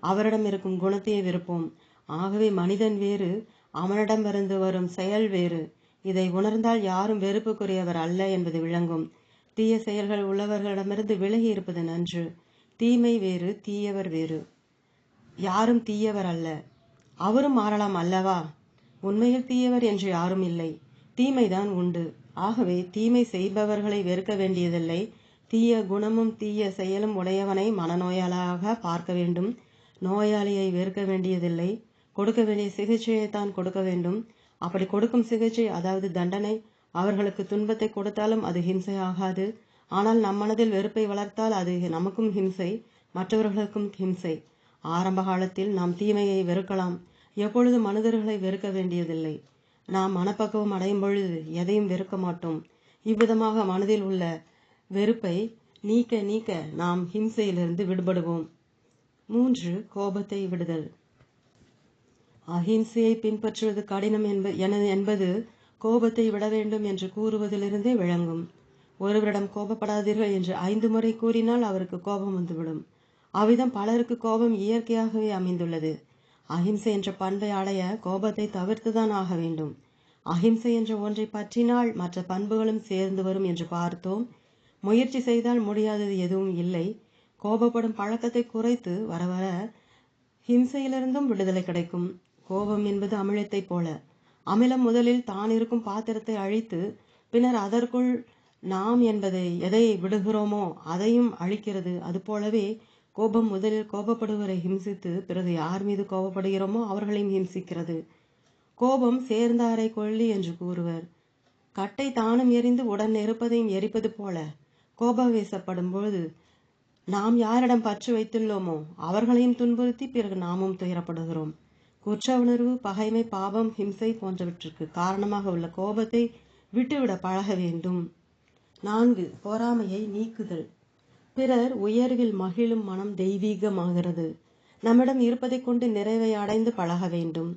Speaker 1: அவரிடம் இருக்கும் குணத்தையே விருப்போம். ஆகவே மனிதன் வேறு, அவனிடமிருந்து வரும் செயல் வேறு. இதை உணர்ந்தால் யாரும் வெறுப்புக்குரியவர் அல்ல என்பது விளங்கும். தீய செயல்கள் உள்ளவர்களிடமிருந்து விலகி இருப்பது நன்று. தீமை வேறு, தீயவர் வேறு. யாரும் தீயவர் அல்ல, அவரும் மாறலாம் அல்லவா? உண்மையில் தீயவர் என்று யாரும் இல்லை, தீமைதான் உண்டு. ஆகவே தீமை செய்பவர்களை வெறுக்க வேண்டியதில்லை. தீய குணமும் தீய செயலும் உடையவனை மனநோயாளியாக பார்க்க வேண்டும். நோயாளியை வெறுக்க வேண்டியதில்லை. கொடுக்க வேண்டிய சிகிச்சையைத்தான் கொடுக்க வேண்டும். அப்படி கொடுக்கும் சிகிச்சை, அதாவது தண்டனை, அவர்களுக்கு துன்பத்தை கொடுத்தாலும் அது ஹிம்சை ஆகாது. ஆனால் நம் மனதில் வெறுப்பை வளர்த்தால் அது நமக்கும் ஹிம்சை, மற்றவர்களுக்கும் ஹிம்சை. ஆரம்ப காலத்தில் நாம் தீமையை வெறுக்கலாம், எப்பொழுது மனிதர்களை வெறுக்க வேண்டியதில்லை. நாம் மனப்பக்குவம் அடையும் பொழுது எதையும் வெறுக்க மாட்டோம். இவ்விதமாக மனதில் உள்ள வெறுப்பை நீக்க நீக்க நாம் ஹிம்சையிலிருந்து விடுபடுவோம். 3. கோபத்தை விடுதல். அஹிம்சையை பின்பற்றுவது கடினம் என்பது கோபத்தை விட வேண்டும் என்று கூறுவதிலிருந்தே விளங்கும். ஒருவரிடம் கோபப்படாதீர்கள் என்று 5 முறை கூறினால் அவருக்கு கோபம் வந்துவிடும். அவ்விதம் பலருக்கு கோபம் இயற்கையாகவே அமைந்துள்ளது. அஹிம்சை என்ற பண்பை அடைய கோபத்தை தவிர்த்துதான் ஆக வேண்டும். அஹிம்சை என்ற ஒன்றை பற்றினால் மற்ற பண்புகளும் சேர்ந்து வரும் என்று பார்த்தோம். முயற்சி செய்தால் முடியாதது எதுவும் இல்லை. கோபப்படும் பழக்கத்தை குறைத்து வர வர ஹிம்சையிலிருந்தும் விடுதலை கிடைக்கும். கோபம் என்பது அமிலத்தை போல. அமிலம் முதலில் தான் இருக்கும் பாத்திரத்தை அழித்து பின்னர் அதற்குள் நாம் எதை விடுகிறோமோ அதையும் அழிக்கிறது. அதுபோலவே கோபம் முதலில் கோபப்படுவரை ஹிம்சித்து பிறகு யார் மீது கோபப்படுகிறோமோ அவர்களையும் ஹிம்சிக்கிறது. கோபம் சேர்ந்தாரை கொள்ளி என்று கூறுவர். கட்டை தானும் எரிந்து உடன் நெருப்பதையும் எரிப்பது போல கோபவேசப்படும் பொழுது நாம் யாரிடம் பற்று வைத்துள்ளோமோ அவர்களையும் துன்புறுத்தி பிறகு நாமும் துயரப்படுகிறோம். குற்ற உணர்வு, பகைமை, பாவம், ஹிம்சை போன்றவற்றிற்கு காரணமாக உள்ள கோபத்தை விட்டுவிட பழக வேண்டும். 4. பொறாமையை நீக்குதல். பிறர் உயர்வில் மகிழும் மனம் தெய்வீகமாகிறது. நம்மிடம் இருப்பதை கொண்டு நிறைவை அடைந்து பழக வேண்டும்.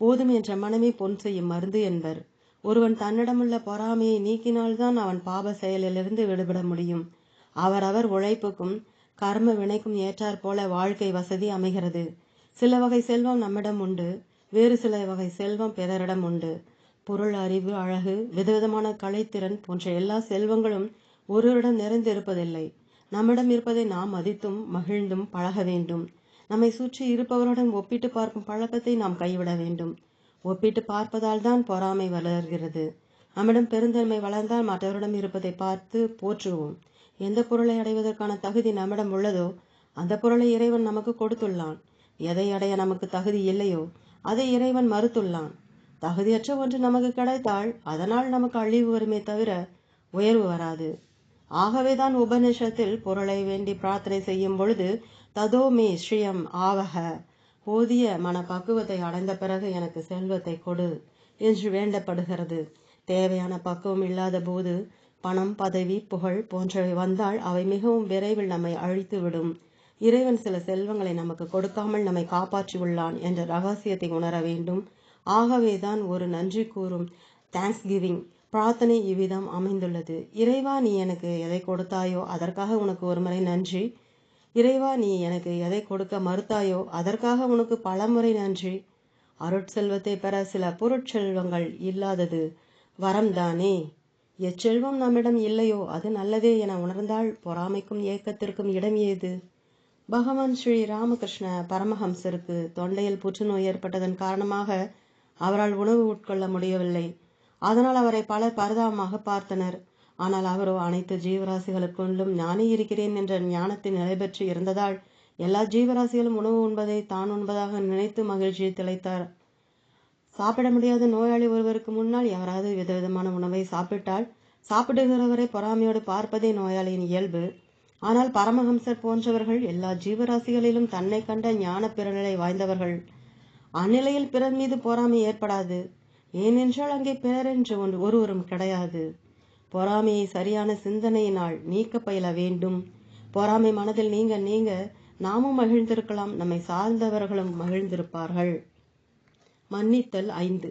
Speaker 1: போதும் என்ற மனமே பொன் செய்யும் மருந்து என்பர். ஒருவன் தன்னிடமுள்ள பொறாமையை நீக்கினால்தான் அவன் பாப செயலிலிருந்து விடுபட முடியும். அவரவர் உழைப்புக்கும் கர்ம வினைக்கும் ஏற்றாற் போல வாழ்க்கை வசதி அமைகிறது. சில வகை செல்வம் நம்மிடம் உண்டு, வேறு சில வகை செல்வம் பிறரிடம் உண்டு. பொருள், அறிவு, அழகு, விதவிதமான கலைத்திறன் போன்ற எல்லா செல்வங்களும் ஒருவரிடம் நிறைந்திருப்பதில்லை. நம்மிடம் இருப்பதை நாம் மதித்தும் மகிழ்ந்தும் பழக வேண்டும். நம்மை சுற்றி இருப்பவருடன் ஒப்பிட்டு பார்க்கும் பழக்கத்தை நாம் கைவிட வேண்டும். ஒப்பிட்டு பார்ப்பதால் தான் பொறாமை வளர்கிறது. நம்மிடம் பெருந்தன்மை வளர்ந்தால் மற்றவரிடம் இருப்பதை பார்த்து போற்றுவோம். எந்த பொருளை அடைவதற்கான தகுதி நம்மிடம் உள்ளதோ அந்த பொருளை இறைவன் நமக்கு கொடுத்துள்ளான். எதை அடைய நமக்கு தகுதி இல்லையோ அதை இறைவன் மறுத்துள்ளான். தகுதியற்ற ஒன்று நமக்கு கிடைத்தால் அதனால் நமக்கு அழிவு வருமே தவிர உயர்வு வராது. ஆகவேதான் உபநிஷத்தில் பொருளை வேண்டி பிரார்த்தனை செய்யும் பொழுது ததோ மே ஸ்ரீயம் ஆவக, போதிய மன பக்குவத்தை அடைந்த பிறகு எனக்கு செல்வத்தை கொடு என்று வேண்டப்படுகிறது. தேவையான பக்குவம் இல்லாத போது பணம், பதவி, புகழ் போன்றவை வந்தால் அவை மிகவும் விரைவில் நம்மை அழித்து விடும். இறைவன் சில செல்வங்களை நமக்கு கொடுக்காமல் நம்மை காப்பாற்றி உள்ளான் என்ற ரகசியத்தை உணர வேண்டும். ஆகவேதான் ஒரு நன்றி கூறும் தேங்க்ஸ் கிவிங் பிரார்த்தனை இவ்விதம் அமைந்துள்ளது. இறைவா, நீ எனக்கு எதை கொடுத்தாயோ அதற்காக உனக்கு ஒரு முறை நன்றி. இறைவா, நீ எனக்கு எதை கொடுக்க மறுத்தாயோ அதற்காக உனக்கு பலமுறை நன்றி. அருட்செல்வத்தை பெற சில பொருட்செல்வங்கள் இல்லாதது வரம்தானே. எச்செல்வம் நம்மிடம் இல்லையோ அது நல்லதே என உணர்ந்தால் பொறாமைக்கும் ஏக்கத்திற்கும் இடம் ஏது? பகவான் ஸ்ரீ ராமகிருஷ்ண பரமஹம்சருக்கு தொண்டையில் புற்றுநோய் ஏற்பட்டதன் காரணமாக அவரால் உணவு உட்கொள்ள முடியவில்லை. அதனால் அவரை பலர் பரிதாபமாக பார்த்தனர். ஆனால் அவரோ அனைத்து ஜீவராசிகளுக்குள்ளும் ஞானி இருக்கிறேன் என்ற ஞானத்தை நிலை பெற்று இருந்ததால் எல்லா ஜீவராசிகளும் உணவு உண்பதை தான் உண்பதாக நினைத்து மகிழ்ச்சியை திளைத்தார். சாப்பிட முடியாத நோயாளி ஒருவருக்கு முன்னால் யாராவது விதவிதமான உணவை சாப்பிட்டால் சாப்பிடுகிறவரை பொறாமையோடு பார்ப்பதே நோயாளியின் இயல்பு. ஆனால் பரமஹம்சர் போன்றவர்கள் எல்லா ஜீவராசிகளிலும் தன்னை கண்ட ஞான பிறநிலை வாய்ந்தவர்கள். அந்நிலையில் பிறர் மீது பொறாமை ஏற்படாது. ஏனென்றால் அங்கே பிறர் என்று ஒருவரும் கிடையாது. பொறாமையை சரியான சிந்தனையினால் நீக்க பயில வேண்டும். பொறாமை மனதில் நீங்க நீங்க நாமும் மகிழ்ந்திருக்கலாம், நம்மை சார்ந்தவர்களும் மகிழ்ந்திருப்பார்கள். மன்னித்தல் 5.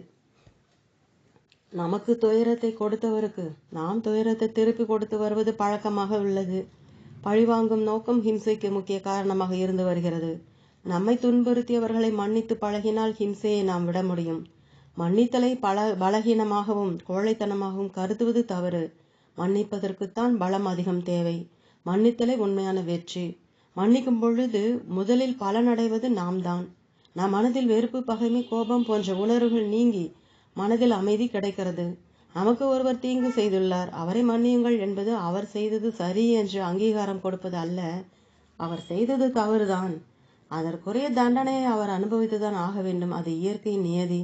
Speaker 1: நமக்கு துயரத்தை கொடுத்தவருக்கு நாம் துயரத்தை திருப்பி கொடுத்து வருவது பழக்கமாக உள்ளது. பழிவாங்கும் நோக்கம் ஹிம்சைக்கு முக்கிய காரணமாக இருந்து வருகிறது. நம்மை துன்புறுத்தியவர்களை மன்னித்து பழகினால் ஹிம்சையை நாம் விட முடியும். மன்னித்தலை பலகீனமாகவும் கோழைத்தனமாகவும் கருதுவது தவறு. மன்னிப்பதற்குத்தான் பலம் அதிகம் தேவை. மன்னித்தலை உண்மையான வெற்றி. மன்னிக்கும் பொழுது முதலில் பலனடைவது நாம் தான். நம் மனதில் வெறுப்பு, பகைமை, கோபம் போன்ற உணர்வுகள் நீங்கி மனதில் அமைதி கிடைக்கிறது. நமக்கு ஒருவர் தீங்கு செய்துள்ளார், அவரை மன்னியுங்கள் என்பது அவர் செய்தது சரி என்று அங்கீகாரம் கொடுப்பது அல்ல. அவர் செய்தது தவறுதான், அதற்குரிய தண்டனையை அவர் அனுபவித்துதான் ஆக வேண்டும். அது இயற்கையின் நியதி.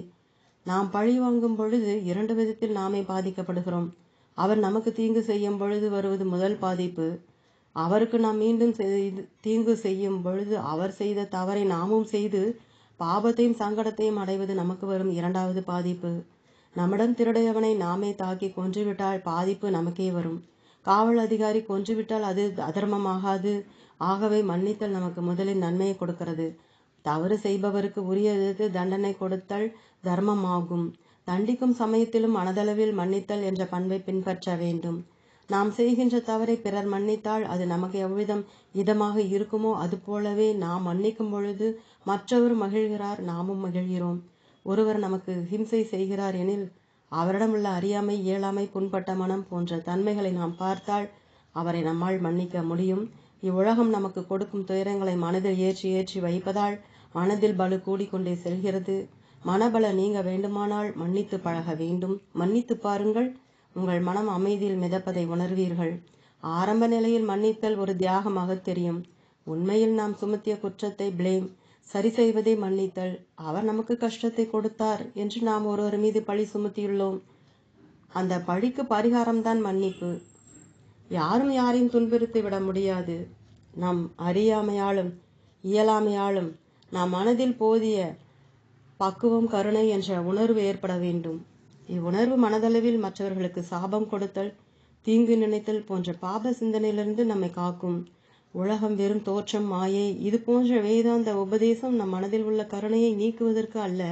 Speaker 1: நாம் பழி வாங்கும் பொழுது 2 விதத்தில் நாமே பாதிக்கப்படுகிறோம். அவர் நமக்கு தீங்கு செய்யும் பொழுது வருவது முதல் பாதிப்பு. அவருக்கு நாம் மீண்டும் தீங்கு செய்யும் பொழுது அவர் செய்த தவறை நாமும் செய்து பாபத்தையும் சங்கடத்தையும் அடைவது நமக்கு வரும் 2வது பாதிப்பு. நம்மிடம் திருடையவனை நாமே தாக்கி கொன்றுவிட்டால் பாதிப்பு நமக்கே வரும். காவல் அதிகாரி கொன்றுவிட்டால் அது அதர்மமாகாது. ஆகவே மன்னித்தல் நமக்கு முதலில் நன்மையை கொடுக்கிறது. தவறு செய்பவருக்கு உரியது தண்டனை கொடுத்தல் தர்மமாகும். தண்டிக்கும் சமயத்திலும் மனதளவில் மன்னித்தல் என்ற பண்பை பின்பற்ற வேண்டும். நாம் செய்கின்ற தவறை பிறர் மன்னித்தால் அது நமக்கு எவ்விதம் இதமாக இருக்குமோ அதுபோலவே நாம் மன்னிக்கும் பொழுது மற்றவர் மகிழ்கிறார், நாமும் மகிழ்கிறோம். ஒருவர் நமக்கு ஹிம்சை செய்கிறார் எனில் அவரிடம் உள்ள அறியாமை, இயலாமை, புண்பட்ட மனம் போன்ற தன்மைகளை நாம் பார்த்தால் அவரை நம்மால் மன்னிக்க முடியும். இவ்வுலகம் நமக்கு கொடுக்கும் துயரங்களை மனதில் ஏற்றி ஏற்றி வைப்பதால் மனதில் பலு கூடிக்கொண்டே செல்கிறது. மனபல நீங்க வேண்டுமானால் மன்னித்து பழக வேண்டும். மன்னித்து பாருங்கள், உங்கள் மனம் அமைதியில் மிதப்பதை உணர்வீர்கள். ஆரம்ப நிலையில் மன்னித்தல் ஒரு தியாகமாக தெரியும். உண்மையில் நாம் சுமத்திய குற்றத்தை சரி செய்வதே மன்னித்தல். அவர் நமக்கு கஷ்டத்தை கொடுத்தார் என்று நாம் ஒருவர் மீது பழி சுமத்தியுள்ளோம். அந்த பழிக்கு பரிகாரம்தான் மன்னிப்பு. யாரும் யாரையும் துன்புறுத்தி விட முடியாது. நம் அறியாமையாலும் இயலாமையாலும் நாம் மனதில் போதிய பக்குவம், கருணை என்ற உணர்வு ஏற்பட வேண்டும். இவ்வுணர்வு மனதளவில் மற்றவர்களுக்கு சாபம் கொடுத்தல், தீங்கு நினைத்தல் போன்ற பாப சிந்தனையிலிருந்து நம்மை காக்கும். உலகம் வெறும் தோற்றம், மாயை. இது போன்ற வேதாந்த உபதேசம் நம் மனதில் உள்ள கருணையை நீக்குவதற்கு அல்ல.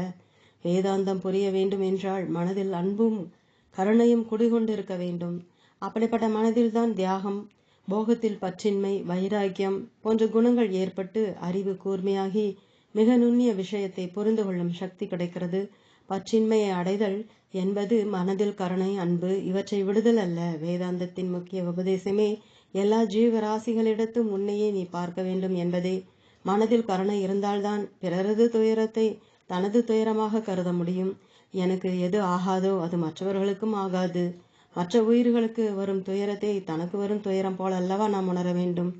Speaker 1: வேதாந்தம் புரிய வேண்டும் என்றால் மனதில் அன்பும் கருணையும் குடிகொண்டிருக்க வேண்டும். அப்படிப்பட்ட மனதில்தான் தியாகம், போகத்தில் பற்றின்மை, வைராக்கியம் போன்ற குணங்கள் ஏற்பட்டு அறிவு கூர்மையாகி மிக நுண்ணிய விஷயத்தை புரிந்து கொள்ளும் சக்தி கிடைக்கிறது. பற்றின்மையை அடைதல் என்பது மனதில் கருணை, அன்பு இவற்றை விடுதல் அல்ல. வேதாந்தத்தின் முக்கிய உபதேசமே எல்லா ஜீவராசிகளிடத்தும் உன்னையே நீ பார்க்க வேண்டும் என்பதே. மனதில் கருணை இருந்தால்தான் பிறரது துயரத்தை தனது துயரமாக கருத முடியும். எனக்கு எது ஆகாதோ அது மற்றவர்களுக்கும் ஆகாது. மற்ற உயிர்களுக்கு வரும் துயரத்தை தனக்கு வரும் துயரம் போல் அல்லவா நாம் உணர வேண்டும்.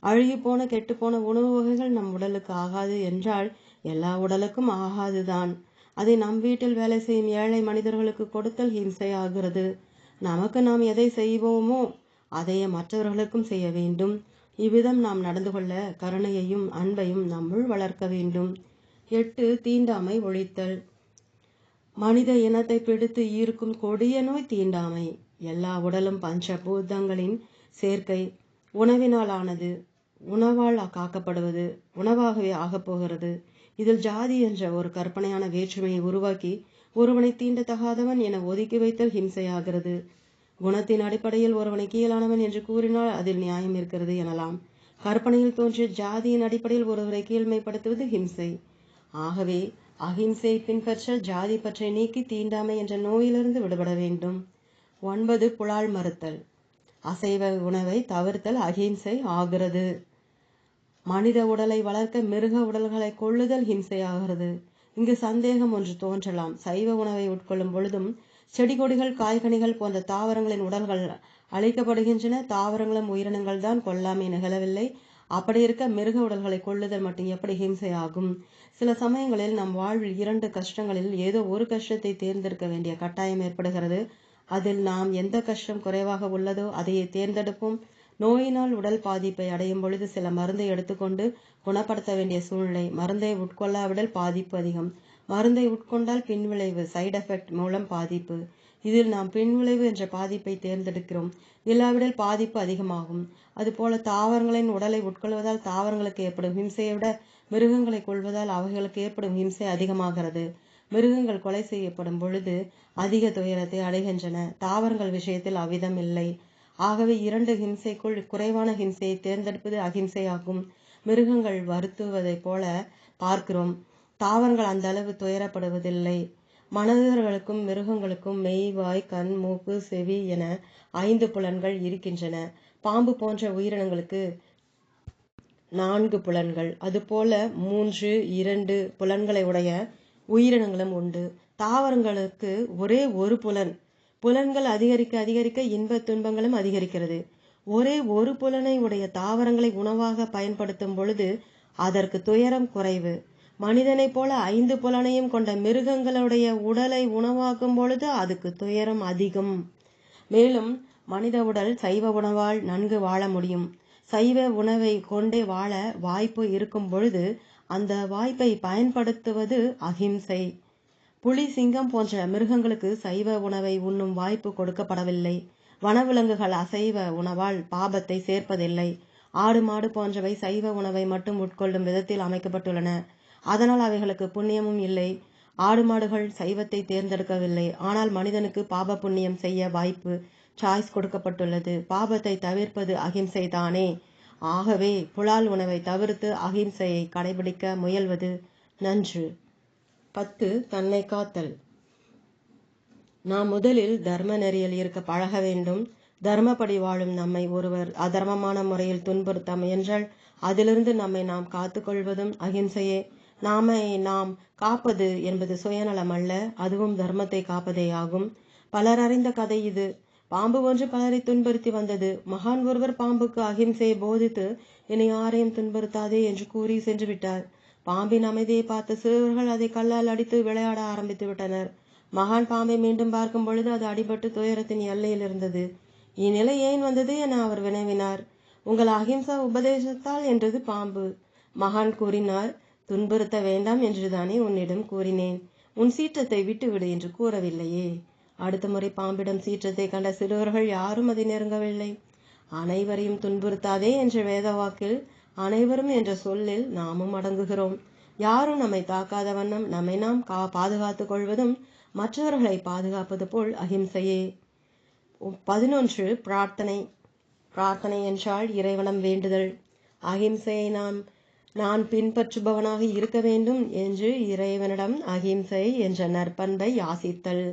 Speaker 1: அழுகி போன கெட்டுப்போன உணவு வகைகள் நம் உடலுக்கு ஆகாது என்றால் எல்லா உடலுக்கும் ஆகாதுதான். அதை நம் வீட்டில் வேலை செய்யும் ஏழை மனிதர்களுக்கு கொடுத்தல் ஹிம்சை ஆகிறது. நமக்கு நாம் எதை செய்வோமோ அதையே மற்றவர்களுக்கும் செய்ய வேண்டும். இவ்விதம் நாம் நடந்து கொள்ள கருணையையும் அன்பையும் நம்முள் வளர்க்க வேண்டும். 8. தீண்டாமை ஒழித்தல். மனித இனத்தை பிடித்து ஈர்க்கும் கொடிய நோய் தீண்டாமை. எல்லா உடலும் பஞ்ச பூதங்களின் சேர்க்கை. உணவினால் ஆனது, உணவால் காக்கப்படுவது, உணவாகவே ஆகப்போகிறது. இதில் ஜாதி என்ற ஒரு கற்பனையான வேற்றுமையை உருவாக்கி ஒருவனை தீண்டத்தகாதவன் என ஒதுக்கி வைத்தல் ஹிம்சையாகிறது. குணத்தின் அடிப்படையில் ஒருவனை கீழானவன் என்று கூறினால் அதில் நியாயம் இருக்கிறது எனலாம். கற்பனையில் தோன்றிய ஜாதியின் அடிப்படையில் ஒருவரை கீழ்மைப்படுத்துவது ஹிம்சை. ஆகவே அஹிம்சையை பின்பற்ற ஜாதி பற்றை நீக்கி தீண்டாமை என்ற நோயிலிருந்து விடுபட வேண்டும். 9. புலால் மறுத்தல். அசைவ உணவை தவிர்த்தல் அஹிம்சை ஆகிறது. மனித உடலை வளர்க்க மிருக உடல்களை கொள்ளுதல் ஹிம்சையாகிறது. இங்கு சந்தேகம் ஒன்று தோன்றலாம். சைவ உணவை உட்கொள்ளும் பொழுதும் செடி கொடிகள், காய்கனிகள் போன்ற தாவரங்களின் உடல்கள் அழிக்கப்படுகின்றன. தாவரங்களும் உயிரினங்கள் தான் கொல்லாமை நிகழவில்லை. அப்படி இருக்க மிருக உடல்களை கொள்ளுதல் மட்டும் எப்படி ஹிம்சையாகும்? சில சமயங்களில் நம் வாழ்வில் 2 கஷ்டங்களில் ஏதோ ஒரு கஷ்டத்தை தேர்ந்தெடுக்க வேண்டிய கட்டாயம் ஏற்படுகிறது. அதில் நாம் எந்த கஷ்டம் குறைவாக உள்ளதோ அதையே தேர்ந்தெடுப்போம். நோயினால் உடல் பாதிப்பை அடையும் பொழுது சில மருந்தை எடுத்துக்கொண்டு குணப்படுத்த வேண்டிய சூழ்நிலை. மருந்தை உட்கொள்ளாவிடல் பாதிப்பு அதிகம். மருந்தை உட்கொண்டால் பின்விளைவு, சைடு எஃபெக்ட் மூலம் பாதிப்பு. இதில் நாம் பின்விளைவு என்ற பாதிப்பை தேர்ந்தெடுக்கிறோம். இல்லாவிடல் பாதிப்பு அதிகமாகும். அதுபோல தாவரங்களின் உடலை உட்கொள்வதால் தாவரங்களுக்கு ஏற்படும் ஹிம்சையை விட மிருகங்களை கொள்வதால் அவைகளுக்கு ஏற்படும் ஹிம்சை அதிகமாகிறது. மிருகங்கள் கொலை செய்யப்படும் பொழுது அதிக துயரத்தை அடைகின்றன. தாவரங்கள் விஷயத்தில் அவ்விதம் இல்லை. ஆகவே 2 ஹிம்சைக்குள் குறைவான ஹிம்சையை தேர்ந்தெடுப்பது அகிம்சை ஆகும். மிருகங்கள் வருத்துவதைப் போல பார்க்கிறோம். தாவரங்கள் அந்த அளவு துயரப்படுவதில்லை. மனிதர்களுக்கும் மிருகங்களுக்கும் மெய், வாய், கண், மூக்கு, செவி என 5 புலன்கள் இருக்கின்றன. பாம்பு போன்ற உயிரினங்களுக்கு 4 புலன்கள், அதுபோல 3, 2 புலன்களை உடைய உயிரினங்களும் உண்டு. தாவரங்களுக்கு ஒரே ஒரு புலன். புலன்கள் அதிகரிக்க அதிகரிக்க இன்பத் துன்பங்களும் அதிகரிக்கிறது. ஒரே ஒரு புலனை உடைய தாவரங்களை உணவாக பயன்படுத்தும் பொழுது அதற்கு துயரம் குறைவு. மனிதனைப் போல 5 புலனையும் கொண்ட மிருகங்களுடைய உடலை உணவாக்கும் பொழுது அதுக்கு துயரம் அதிகம். மேலும் மனித உடல் சைவ உணவால் நன்கு வாழ முடியும். சைவ உணவை கொண்டே வாழ வாய்ப்பு இருக்கும் பொழுது அந்த வாய்ப்பை பயன்படுத்துவது அகிம்சை. புலி, சிங்கம் போன்ற மிருகங்களுக்கு சைவ உணவை உண்ணும் வாய்ப்பு கொடுக்கப்படவில்லை. வனவிலங்குகள் அசைவ உணவால் பாபத்தை சேர்ப்பதில்லை. ஆடு, மாடு போன்றவை சைவ உணவை மட்டும் உட்கொள்ளும் விதத்தில் அமைக்கப்பட்டுள்ளன. அதனால் அவைகளுக்கு புண்ணியமும் இல்லை. ஆடு, மாடுகள் சைவத்தை தேர்ந்தெடுக்கவில்லை. ஆனால் மனிதனுக்கு பாப புண்ணியம் செய்ய வாய்ப்பு, சாய்ஸ் கொடுக்கப்பட்டுள்ளது. பாபத்தை தவிர்ப்பது அகிம்சை தானே. ஆகவே புலால் உணவை தவிர்த்து அகிம்சையை கடைபிடிக்க முயல்வது நன்று. 10. தன்னை காத்தல். நாம் முதலில் தர்ம நெறியில் இருக்க பழக வேண்டும். தர்மப்படி வாழும் நம்மை ஒருவர் அதர்மமான முறையில் துன்புறுத்த முயன்றால் அதிலிருந்து நம்மை நாம் காத்துக்கொள்வதும் அகிம்சையே. நாம் காப்பது என்பது சுயநலம் அல்ல, அதுவும் தர்மத்தை காப்பதே ஆகும். பலர் அறிந்த கதை இது. பாம்பு ஒன்று பலரை துன்புறுத்தி வந்தது. மகான் ஒருவர் பாம்புக்கு அகிம்சையை போதித்து இனி யாரையும் துன்புறுத்தாதே என்று கூறி சென்று விட்டார். பாம்பின் அமைதியை பார்த்த சிறுவர்கள் அதை கல்லால் அடித்து விளையாட ஆரம்பித்து விட்டனர். மகான் பாம்பை மீண்டும் பார்க்கும் பொழுது அது அடிபட்டு துயரத்தின் எல்லையில் இருந்தது. இந்நிலை ஏன் வந்தது என அவர் வினவினார். உங்கள் அகிம்சா உபதேசத்தால் என்றது பாம்பு. மகான் கூறினார், துன்புறுத்த வேண்டாம் என்றுதானே உன்னிடம் கூறினேன். உன் சீற்றத்தை விட்டுவிடு என்று கூறவில்லையே. அடுத்த முறை பாம்பிடம் சீற்றத்தை கண்ட சிறுவர்கள் யாரும் அதை நெருங்கவில்லை. அனைவரையும் துன்புறுத்தாதே என்ற வேத வாக்கில் அனைவரும் என்ற சொல்லில் நாமும் அடங்குகிறோம். யாரும் நம்மை தாக்காத வண்ணம் நம்மை நாம் பாதுகாத்துக் கொள்வதும் மற்றவர்களை பாதுகாப்பது போல் அகிம்சையே. 11. பிரார்த்தனை. பிரார்த்தனை என்றால் இறைவனம் வேண்டுதல். அகிம்சையை நான் பின்பற்றுபவனாக இருக்க வேண்டும் என்று இறைவனிடம் அகிம்சை என்ற நற்பண்பை யாசித்தல்.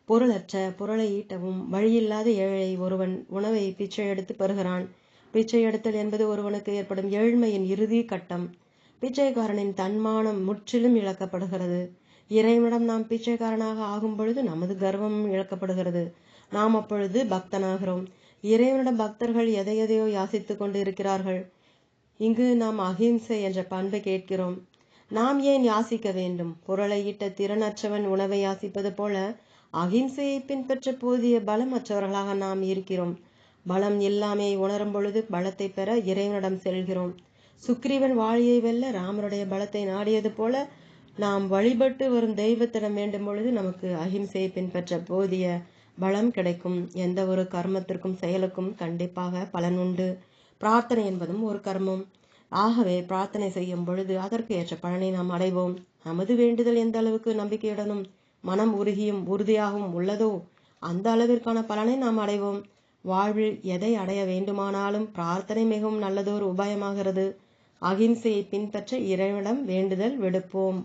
Speaker 1: பொருளற்ற பொருளை ஈட்டவும் வழியில்லாத ஏழை ஒருவன் உணவை பிச்சை எடுத்து பெறுகிறான். பிச்சை எடுத்தல் என்பது ஒருவனுக்கு ஏற்படும் ஏழ்மையின் இறுதி கட்டம். பிச்சைக்காரனின் தன்மானம் முற்றிலும் இழக்கப்படுகிறது. இறைவனிடம் நாம் பிச்சைக்காரனாக ஆகும் பொழுது நமது கர்வமும் இழக்கப்படுகிறது. நாம் அப்பொழுது பக்தனாகிறோம். இறைவனிடம் பக்தர்கள் எதையோ யாசித்து கொண்டு இருக்கிறார்கள். இங்கு நாம் அகிம்சை என்ற பண்பை கேட்கிறோம். நாம் ஏன் யாசிக்க வேண்டும்? பொருளை ஈட்ட திறனற்றவன் உணவை யாசிப்பது போல அகிம்சையை பின்பற்ற போதிய பலமற்றவர்களாக நாம் இருக்கிறோம். பலம் இல்லாமையை உணரும் பொழுது பலத்தை பெற இறைவனிடம் செல்கிறோம். சுக்ரீவன் வாளியை வெல்ல ராமருடைய பலத்தை நாடியது போல நாம் வழிபட்டு வரும் தெய்வத்திடம் வேண்டும் பொழுது நமக்கு அகிம்சையை பின்பற்ற போதிய பலம் கிடைக்கும். எந்த ஒரு கர்மத்திற்கும் செயலுக்கும் கண்டிப்பாக பலன் உண்டு. பிரார்த்தனை என்பதும் ஒரு கர்மம். ஆகவே பிரார்த்தனை செய்யும் பொழுது அதற்கு ஏற்ற பலனை நாம் அடைவோம். நமது வேண்டுதல் எந்த அளவுக்கு நம்பிக்கையுடனும் மனம் உருகியும் உறுதியாகவும் உள்ளதோ அந்த அளவிற்கான பலனை நாம் அடைவோம். வாழ்வில் எதை அடைய வேண்டுமானாலும் பிரார்த்தனை மிகவும் நல்லதொரு உபாயமாகிறது. அகிம்சையை பின்பற்ற இறைவனிடம் வேண்டுதல் விடுப்போம்.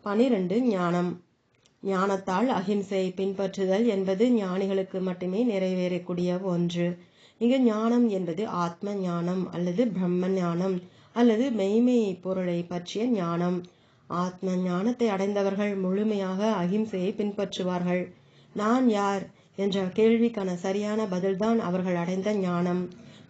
Speaker 1: 12. ஞானம். ஞானத்தால் அகிம்சையை பின்பற்றுதல் என்பது ஞானிகளுக்கு மட்டுமே நிறைவேறக்கூடிய ஒன்று. இங்கு ஞானம் என்பது ஆத்ம ஞானம் அல்லது பிரம்ம ஞானம் அல்லது மெய்மை பொருளை பற்றிய ஞானம். ஆத்ம ஞானத்தை அடைந்தவர்கள் முழுமையாக அகிம்சையை பின்பற்றுவார்கள். நான் யார் என்ற கேள்விக்கான சரியான பதில்தான் அவர்கள் அடைந்த ஞானம்.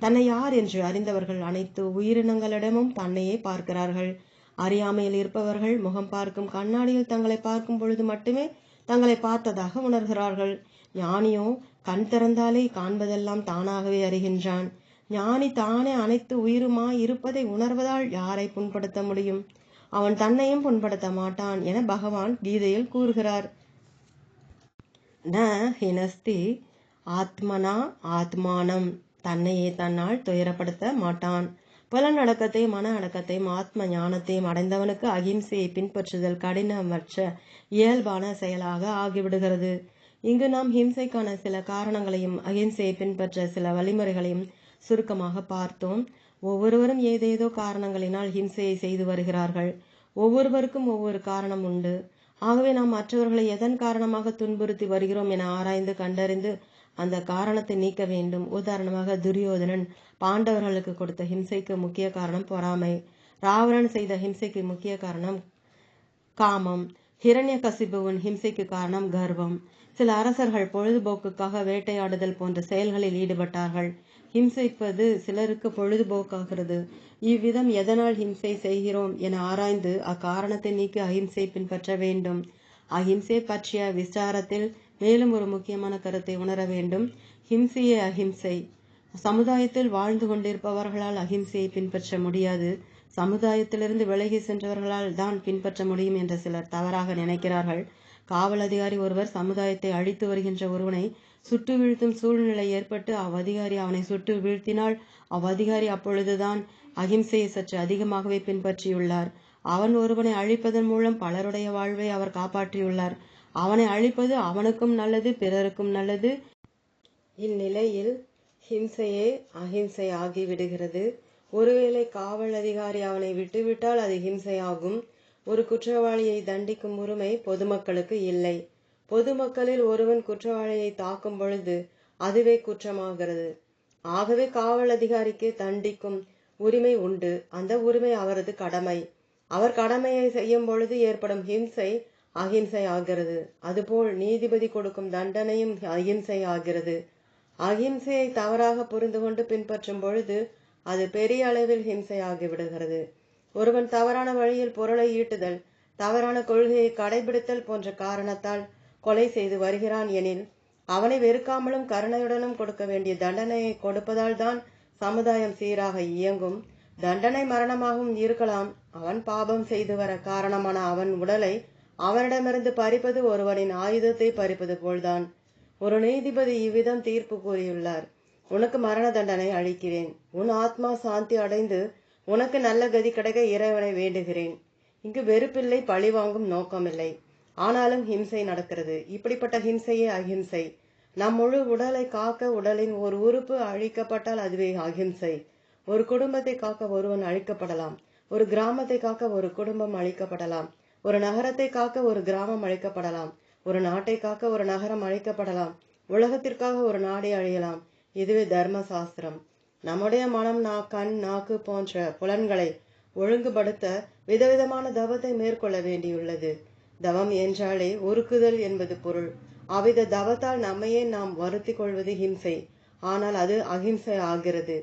Speaker 1: தன்னை யார் என்று அறிந்தவர்கள் அனைத்து உயிரினங்களிடமும் தன்னையே பார்க்கிறார்கள். அறியாமையில் இருப்பவர்கள் முகம் பார்க்கும் கண்ணாடியில் தங்களை பார்க்கும் பொழுது மட்டுமே தங்களை பார்த்ததாக உணர்கிறார்கள். ஞானியோ கண் திறந்தாலே காண்பதெல்லாம் தானாகவே அறிகின்றான். ஞானி தானே அனைத்து உயிருமாய் இருப்பதை உணர்வதால் யாரை புண்படுத்த முடியும்? அவன் தன்னையும் புண்படுத்த மாட்டான் என பகவான் கீதையில் கூறுகிறார். ந ஹினஸ்தி ஆத்மனா ஆத்மானம். தன்னையே தன்னால் துயரப்படுத்த மாட்டான். புலனடக்கத்தையும் மன அடக்கத்தையும் ஆத்ம ஞானத்தையும் அடைந்தவனுக்கு அகிம்சையை பின்பற்றுதல் கடினமற்ற இயல்பான செயலாக ஆகிவிடுகிறது. இங்கு நாம் ஹிம்சைக்கான சில காரணங்களையும் அகிம்சையை பின்பற்ற சில வழிமுறைகளையும் சுருக்கமாக பார்த்தோம். ஒவ்வொருவரும் ஏதேதோ காரணங்களினால் ஹிம்சையை செய்து வருகிறார்கள். ஒவ்வொருவருக்கும் ஒவ்வொரு காரணம் உண்டு. ஆகவே நாம் மற்றவர்களை எதன் காரணமாக துன்புறுத்தி வருகிறோம் என ஆராய்ந்து கண்டறிந்து அந்த காரணத்தை நீக்க வேண்டும். உதாரணமாக துரியோதனன் பாண்டவர்களுக்கு கொடுத்த ஹிம்சைக்கு முக்கிய காரணம் பொறாமை. ராவணன் செய்த ஹிம்சைக்கு முக்கிய காரணம் காமம். ஹிரண்யகசிபுவின் ஹிம்சைக்கு காரணம் கர்வம். சில அரசர்கள் பொழுதுபோக்குக்காக வேட்டையாடுதல் போன்ற செயல்களில் ஈடுபட்டார்கள். ஹிம்சைப்பது சிலருக்கு பொழுதுபோக்காகிறது. இவ்விதம் எதனால் ஹிம்சை செய்கிறோம் என ஆராய்ந்து அக்காரணத்தை நீக்கி அஹிம்சை பின்பற்ற வேண்டும். அஹிம்சை பற்றிய விசாரத்தில் மேலும் ஒரு முக்கியமான கருத்தை உணர வேண்டும். ஹிம்சையே அஹிம்சை. சமுதாயத்தில் வாழ்ந்து கொண்டிருப்பவர்களால் அஹிம்சையை பின்பற்ற முடியாது. சமுதாயத்திலிருந்து விலகி சென்றவர்களால் தான் பின்பற்ற முடியும் என்று சிலர் தவறாக நினைக்கிறார்கள். காவல் அதிகாரி ஒருவர் சமுதாயத்தை அழித்து வருகின்ற ஒருவனை சுட்டு வீழ்த்தும் சூழ்நிலை ஏற்பட்டு அவ்வதிகாரி அவனை சுட்டு வீழ்த்தினால் அவ்வதிகாரி அப்பொழுதுதான் அகிம்சையை சற்று அதிகமாகவே பின்பற்றியுள்ளார். அவன் ஒருவனை அழிப்பதன் மூலம் பலருடைய வாழ்வை அவர் காப்பாற்றியுள்ளார். அவனை அழிப்பது அவனுக்கும் நல்லது, பிறருக்கும் நல்லது. இந்நிலையில் ஹிம்சையே அஹிம்சை ஆகிவிடுகிறது. ஒருவேளை காவல் அதிகாரி அவனை விட்டுவிட்டால் அது ஹிம்சையாகும். ஒரு குற்றவாளியை தண்டிக்கும் உரிமை பொதுமக்களுக்கு இல்லை. பொதுமக்களில் ஒருவன் குற்றவாளியை தாக்கும் பொழுது அதுவே குற்றமாகிறது. ஆகவே காவல் அதிகாரிக்கு தண்டிக்கும் உரிமை உண்டு. அந்த உரிமை அவரது கடமை. அவர் கடமையை செய்யும் பொழுது ஏற்படும் ஹிம்சை அஹிம்சை ஆகிறது. அதுபோல் நீதிபதி கொடுக்கும் தண்டனையும் அஹிம்சை ஆகிறது. அஹிம்சையை தவறாக புரிந்து கொண்டு பின்பற்றும் பொழுது அது பெரிய அளவில் ஹிம்சை ஆகிவிடுகிறது. ஒருவன் தவறான வழியில் பொருளை ஈட்டுதல், தவறான கொள்கையை கடைபிடித்தல் போன்ற காரணத்தால் கொலை செய்து வருகிறான் எனில் அவனை வெறுக்காமலும் கருணையுடனும் கொடுக்க வேண்டிய தண்டனையை கொடுப்பதால் தான் சமுதாயம் சீராக இயங்கும். தண்டனை மரணமாகவும் இருக்கலாம். அவன் பாபம் செய்து வர காரணமான அவன் உடலை அவனிடமிருந்து பறிப்பது ஒருவனின் ஆயுதத்தை பறிப்பது போல்தான். ஒரு நீதிபதி இவ்விதம் தீர்ப்பு கூறியுள்ளார்: உனக்கு மரண தண்டனை அளிக்கிறேன். உன் ஆத்மா சாந்தி அடைந்து உனக்கு நல்ல கதி கிடைக்க இறைவனை வேண்டுகிறேன். இங்கு வெறுப்பில்லை, பழிவாங்கும் நோக்கமில்லை. ஆனாலும் ஹிம்சை நடக்கிறது. இப்படிப்பட்ட ஹிம்சையே அஹிம்சை. நம் முழு உடலை காக்க உடலின் ஒரு உறுப்பு அழிக்கப்பட்டால் அதுவே அஹிம்சை. ஒரு குடும்பத்தை காக்க ஒருவன் அழிக்கப்படலாம். ஒரு கிராமத்தை காக்க ஒரு குடும்பம் அழிக்கப்படலாம். ஒரு நகரத்தை காக்க ஒரு கிராமம் அழிக்கப்படலாம். ஒரு நாட்டை காக்க ஒரு நகரம் அழிக்கப்படலாம். உலகத்திற்காக ஒரு நாடே அழியலாம். இதுவே தர்ம சாஸ்திரம். நம்முடைய மனம், கண், நாக்கு போன்ற புலன்களை ஒழுங்குபடுத்த விதவிதமான தவத்தை மேற்கொள்ள வேண்டியுள்ளது. தவம் என்றாலே ஒருக்குதல் என்பது பொருள். அவ்வித தவத்தால் நம்மையே நாம் வருத்தி கொள்வது ஹிம்சை. ஆனால் அது அஹிம்சை ஆகிறது.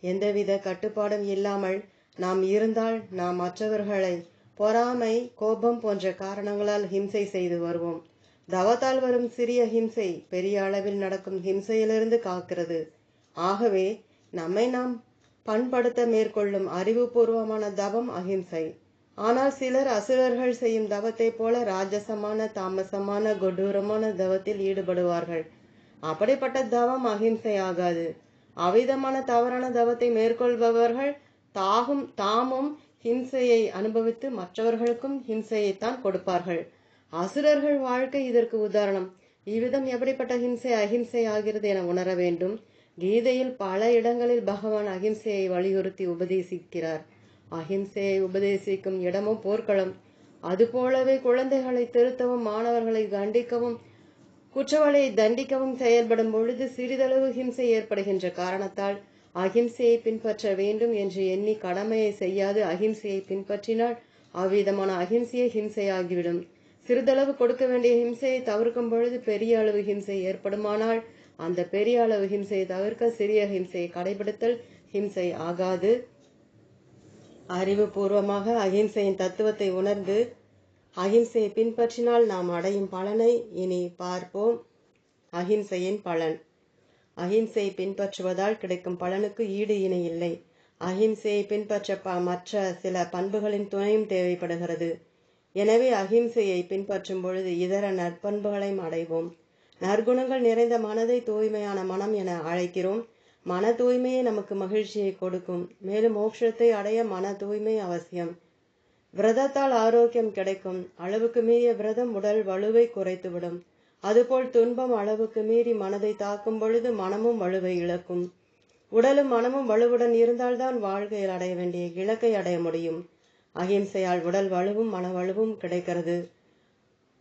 Speaker 1: எந்தவித கட்டுப்பாடும் இல்லாமல் நாம் இருந்தால் நாம் மற்றவர்களை பொறாமை, கோபம் போன்ற காரணங்களால் ஹிம்சை செய்து வருவோம். தவத்தால் வரும் சிறிய ஹிம்சை பெரிய அளவில் நடக்கும் ஹிம்சையிலிருந்து காக்கிறது. ஆகவே நம்மை நாம் பண்படுத்த மேற்கொள்ளும் அறிவுபூர்வமான தவம் அஹிம்சை. ஆனால் சிலர் அசுரர்கள் செய்யும் தவத்தை போல ராஜசமான, தாமசமான, கொடூரமான தவத்தில் ஈடுபடுவார்கள். அப்படிப்பட்ட தவம் அஹிம்சை ஆகாது. அவ்விதமான தவறான தவத்தை மேற்கொள்பவர்கள் தாமும் ஹிம்சையை அனுபவித்து மற்றவர்களுக்கும் ஹிம்சையைத்தான் கொடுப்பார்கள். அசுரர்கள் வாழ்க்கை இதற்கு உதாரணம். இவ்விதம் எப்படிப்பட்ட ஹிம்சை அஹிம்சை ஆகிறது என உணர வேண்டும். கீதையில் பல இடங்களில் பகவான் அஹிம்சையை வலியுறுத்தி உபதேசிக்கிறார். அஹிம்சையை உபதேசிக்கும் இடமும் போர்க்களம். அதுபோலவே குழந்தைகளை திருத்தவும், மாணவர்களை கண்டிக்கவும், குற்றவாளியை தண்டிக்கவும் செயல்படும் பொழுது சிறிதளவு ஹிம்சை ஏற்படுகின்ற காரணத்தால் அஹிம்சையை பின்பற்ற வேண்டும் என்று எண்ணி கடமையை செய்யாது அஹிம்சையை பின்பற்றினால் அவ்விதமான அஹிம்சையை ஹிம்சையாகிவிடும். சிறிதளவு கொடுக்க வேண்டிய ஹிம்சையை தவிர்க்கும் பொழுது பெரிய அளவு ஹிம்சை ஏற்படுமானால் அந்த பெரிய அளவு ஹிம்சையை தவிர்க்க சிறிய ஹிம்சையை கடைபிடித்தல் ஹிம்சை ஆகாது. அறிவுபூர்வமாக அஹிம்சையின் தத்துவத்தை உணர்ந்து அஹிம்சையை பின்பற்றினால் நாம் அடையும் பலனை இனி பார்ப்போம். அஹிம்சையின் பலன். அஹிம்சையை பின்பற்றுவதால் கிடைக்கும் பலனுக்கு ஈடு இணை இல்லை. அஹிம்சையை பின்பற்ற மற்ற சில பண்புகளின் துணையும் தேவைப்படுகிறது. எனவே அஹிம்சையை பின்பற்றும் பொழுது இதர நற்பண்புகளையும் அடைவோம். நற்குணங்கள் நிறைந்த மனதை தூய்மையான மனம் என அழைக்கிறோம். மன தூய்மையே நமக்கு மகிழ்ச்சியை கொடுக்கும். மேலும் மோட்சத்தை அடைய மன தூய்மை அவசியம். விரதத்தால் ஆரோக்கியம் கிடைக்கும். அளவுக்கு மீறிய விரதம் உடல் வலுவை குறைத்துவிடும். அதுபோல் துன்பம் அளவுக்கு மீறி மனதை தாக்கும் பொழுது மனமும் வலுவை இழக்கும். உடலும் மனமும் வலுவுடன் இருந்தால்தான் வாழ்க்கையில் அடைய வேண்டிய இலக்கை அடைய முடியும். அகிம்சையால் உடல் வலுவும் மன வலுவும் கிடைக்கிறது.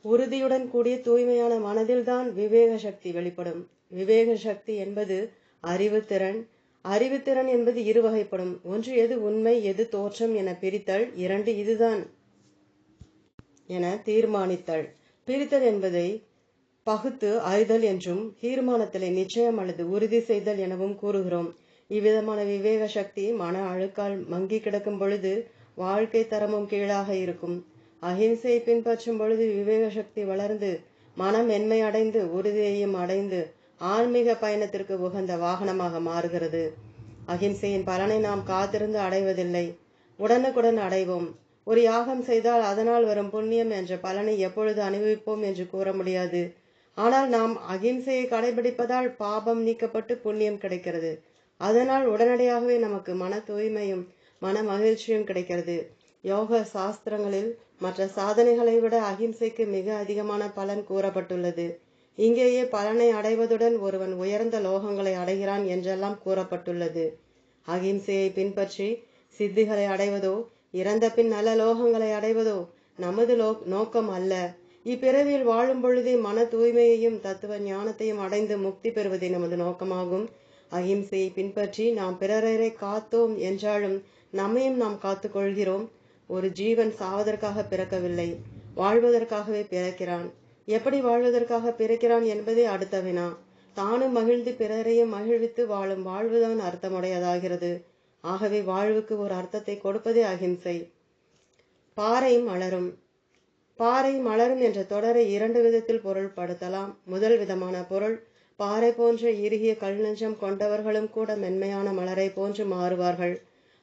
Speaker 1: உறுதியுடன் கூடிய தூய்மையான மனதில்தான் விவேக சக்தி வெளிப்படும். விவேக சக்தி என்பது அறிவுத்திறன். அறிவுத்திறன் என்பது இருவகைப்படும். ஒன்று எது உண்மை, எது தோற்றம் என பிரித்தல். இரண்டு இதுதான் என தீர்மானித்தல். பிரித்தல் என்பதை பகுத்து அறிதல் என்றும், தீர்மானத்திலே நிச்சயம் அல்லது உறுதி செய்தல் எனவும் கூறுகிறோம். இவ்விதமான விவேக சக்தி மன அழுக்கால் மங்கி கிடக்கும் பொழுது வாழ்க்கை தரமும் கீழாக இருக்கும். அகிம்சையை பின்பற்றும் பொழுது விவேக சக்தி வளர்ந்து மனம் மென்மை அடைந்து உறுதியையும் அடைந்து ஆன்மீக பயணத்திற்கு உகந்த வாகனமாக மாறுகிறது. அகிம்சையின் பலனை நாம் காத்திருந்து அடைவதில்லை, உடனுக்குடன் அடைவோம். ஒரு யாகம் செய்தால் அதனால் வரும் புண்ணியம் என்ற பலனை எப்பொழுது அனுபவிப்போம் என்று கூற முடியாது. ஆனால் நாம் அகிம்சையை கடைபிடிப்பதால் பாபம் நீக்கப்பட்டு புண்ணியம் கிடைக்கிறது. அதனால் உடனடியாகவே நமக்கு மன தூய்மையும் மன மகிழ்ச்சியும் கிடைக்கிறது. யோக சாஸ்திரங்களில் மற்ற சாதனைகளை விட அகிம்சைக்கு மிக அதிகமான பலன் கூறப்பட்டுள்ளது. இங்கேயே பலனை அடைவதுடன் ஒருவன் உயர்ந்த லோகங்களை அடைகிறான் என்றெல்லாம் கூறப்பட்டுள்ளது. அகிம்சையை பின்பற்றி சித்திகளை அடைவதோ இறந்த பின் நல்ல லோகங்களை அடைவதோ நமது நோக்கம் அல்ல. இப்பிறவியில் வாழும் பொழுதே மன தூய்மையையும் தத்துவ ஞானத்தையும் அடைந்து முக்தி பெறுவதே நமது நோக்கமாகும். அகிம்சையை பின்பற்றி நாம் பிறரை காத்தோம் என்றாலும் நம்மையும் நாம் காத்து கொள்கிறோம். ஒரு ஜீவன் சாவதற்காக பிறக்கவில்லை, வாழ்வதற்காகவே பிறக்கிறான். எப்படி வாழ்வதற்காக பிறக்கிறான் என்பதே அடுத்த வினா. தானும் மகிழ்ந்து பிறரையும் மகிழ்வித்து வாழும் வாழ்வுதான் அர்த்தமுடையதாகிறது. ஆகவே வாழ்வுக்கு ஒரு அர்த்தத்தை கொடுப்பதே அகிம்சை. பாறை மலரும். பாறை மலரும் என்ற தொடரை இரண்டு விதத்தில் பொருள்படுத்தலாம். முதல் விதமான பொருள், பாறை போன்ற இறுகிய கல் நெஞ்சம் கொண்டவர்களும் கூட மென்மையான மலரை போன்று மாறுவார்கள்.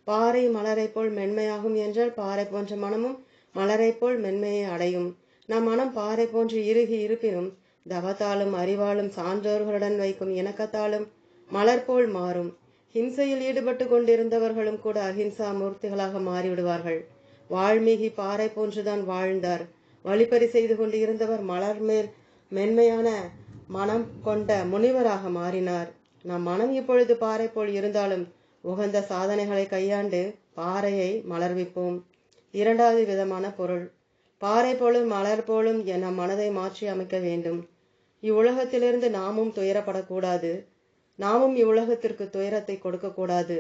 Speaker 1: பாறை மலரை போல் மென்மையாகும் என்றால் பாறை போன்ற மனமும் மலரை போல் மென்மையை அடையும். நம் மனம் பாறை போன்று இறுகி இருப்பினும் தவத்தாலும் அறிவாலும் சான்றோர்களுடன் வைக்கும் இணக்கத்தாலும் மலர் போல் மாறும். ஹிம்சையில் ஈடுபட்டு கொண்டிருந்தவர்களும் கூட அஹிம்சா மூர்த்திகளாக மாறிவிடுவார்கள். வால்மீகி பாறை போன்றுதான் வாழ்ந்தார். வழிப்பறி செய்து கொண்டு இருந்தவர் மலர் மேல் மென்மையான மனம் கொண்ட முனிவராக மாறினார். நம் மனம் இப்பொழுது பாறை போல் இருந்தாலும் உகந்த சாதனைகளை கையாண்டு பாறையை மலர்விப்போம். இரண்டாவது விதமான பொருள், பாறை போலும் மலர் போலும் என மனதை மாற்றி அமைக்க வேண்டும். இவ்வுலகத்திலிருந்து நாமும் துயரப்படக்கூடாது. நாமும் இவ்வுலகத்திற்கு துயரத்தை கொடுக்க கூடாது.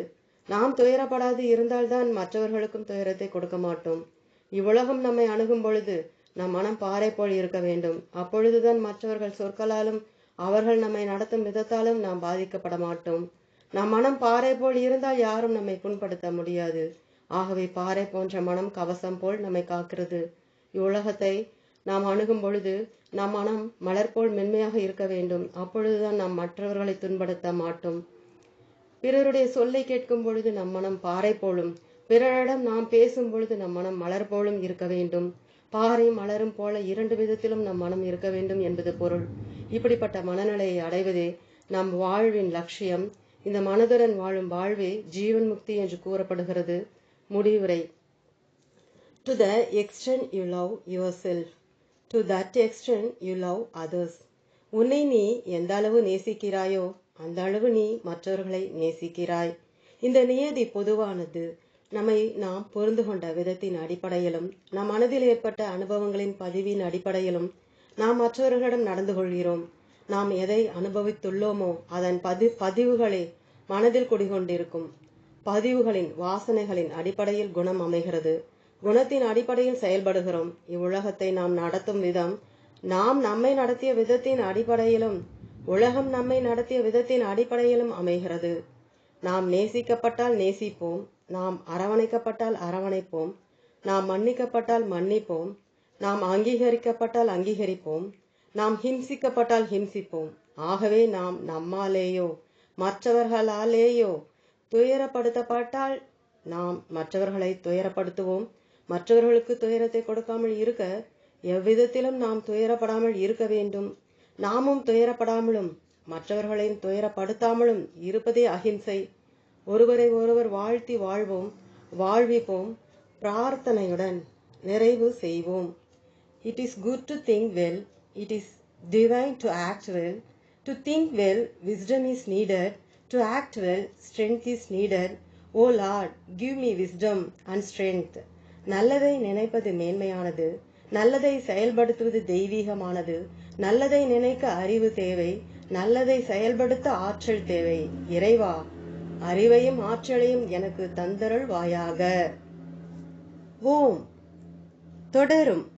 Speaker 1: நாம் துயரப்படாது இருந்தால்தான் மற்றவர்களுக்கும் துயரத்தை கொடுக்க மாட்டோம். இவ்வுலகம் நம்மை அணுகும் பொழுது நம் மனம் பாறை போல் இருக்க வேண்டும். அப்பொழுதுதான் மற்றவர்கள் சொற்களாலும் அவர்கள் நம்மை நடத்தும் விதத்தாலும் நாம் பாதிக்கப்பட மாட்டோம். நம் மனம் பாறை போல் இருந்தால் யாரும் நம்மை புண்படுத்த முடியாது. ஆகவே பாறை போன்ற மனம் கவசம் போல் நம்மை காக்கிறது. இவ்வுலகத்தை நாம் அணுகும் பொழுது நம் மனம் மலர் போல் மென்மையாக இருக்க வேண்டும். அப்பொழுதுதான் நாம் மற்றவர்களை துன்படுத்த மாட்டோம். பிறருடைய சொல்லை கேட்கும் பொழுது நம் மனம் பாறை போலும், பிறரிடம் நாம் பேசும் பொழுது நம் மனம் மலர் போலும் இருக்க வேண்டும். பாறை மலரும் போல இரண்டு விதத்திலும் நம் மனம் இருக்க வேண்டும் என்பது பொருள். இப்படிப்பட்ட மனநிலையை அடைவதே நம் வாழ்வின் லட்சியம். இந்த மனதுடன் வாழும் வாழ்வே ஜீவன் முக்தி என்று கூறப்படுகிறது. முடிவுரை. To the extent you love yourself, to that extent you love others. உன்னை நீ எந்த அளவு நேசிக்கிறாயோ அந்த அளவு நீ மற்றவர்களை நேசிக்கிறாய். இந்த நியதி பொதுவானது. நம்மை நாம் பொருந்து கொண்ட விதத்தின் அடிப்படையிலும் நம் மனதில் ஏற்பட்ட அனுபவங்களின் பதிவின் அடிப்படையிலும் நாம் மற்றவர்களிடம் நடந்து கொள்கிறோம். நாம் எதை அனுபவித்துள்ளோமோ அதன் பதிவுகளே மனதில் குடிகொண்டிருக்கும். பதிவுகளின் வாசனைகளின் அடிப்படையில் குணம் அமைகிறது. குணத்தின் அடிப்படையில் செயல்படுகிறோம். இவ்வுலகத்தை நாம் நடத்தும் விதம் நாம் நம்மை நடத்திய விதத்தின் அடிப்படையிலும் உலகம் நம்மை நடத்திய விதத்தின் அடிப்படையிலும் அமைகிறது. நாம் நேசிக்கப்பட்டால் நேசிப்போம், நாம் அரவணைக்கப்பட்டால் அரவணைப்போம், நாம் மன்னிக்கப்பட்டால் மன்னிப்போம், நாம் அங்கீகரிக்கப்பட்டால் அங்கீகரிப்போம், நாம் ஹிம்சிக்கப்பட்டால் ஹிம்சிப்போம். ஆகவே நாம் நம்மாலேயோ மற்றவர்களாலேயோ துயரப்படுத்தப்பட்டால் நாம் மற்றவர்களை துயரப்படுத்துவோம். மற்றவர்களுக்கு துயரத்தை கொடுக்காமல் இருக்க எவ்விதத்திலும் நாம் துயரப்படாமல் இருக்க வேண்டும். நாமும் துயரப்படாமலும் மற்றவர்களையும் துயரப்படுத்தாமலும் இருப்பதே அகிம்சை. ஒருவரை ஒருவர் வாழ்த்தி வாழ்வோம், வாழ்விப்போம், பிரார்த்தனையுடன் நிறைவு செய்வோம். It is good to think well. It is divine to act well. To think well, wisdom is needed. To act well, strength is needed. O Lord, give me wisdom and strength. நல்லதை நினைப்பது மேன்மையானது, நல்லதை செயல்படுத்துவது தெய்வீகமானது. நல்லதை நினைக்க அறிவு தேவை, நல்லதை செயல்படுத்த ஆற்றல் தேவை. இறைவா, அறிவையும் ஆற்றலையும் எனக்கு தந்தருள்வாயாக. ஓம். தொடரும்.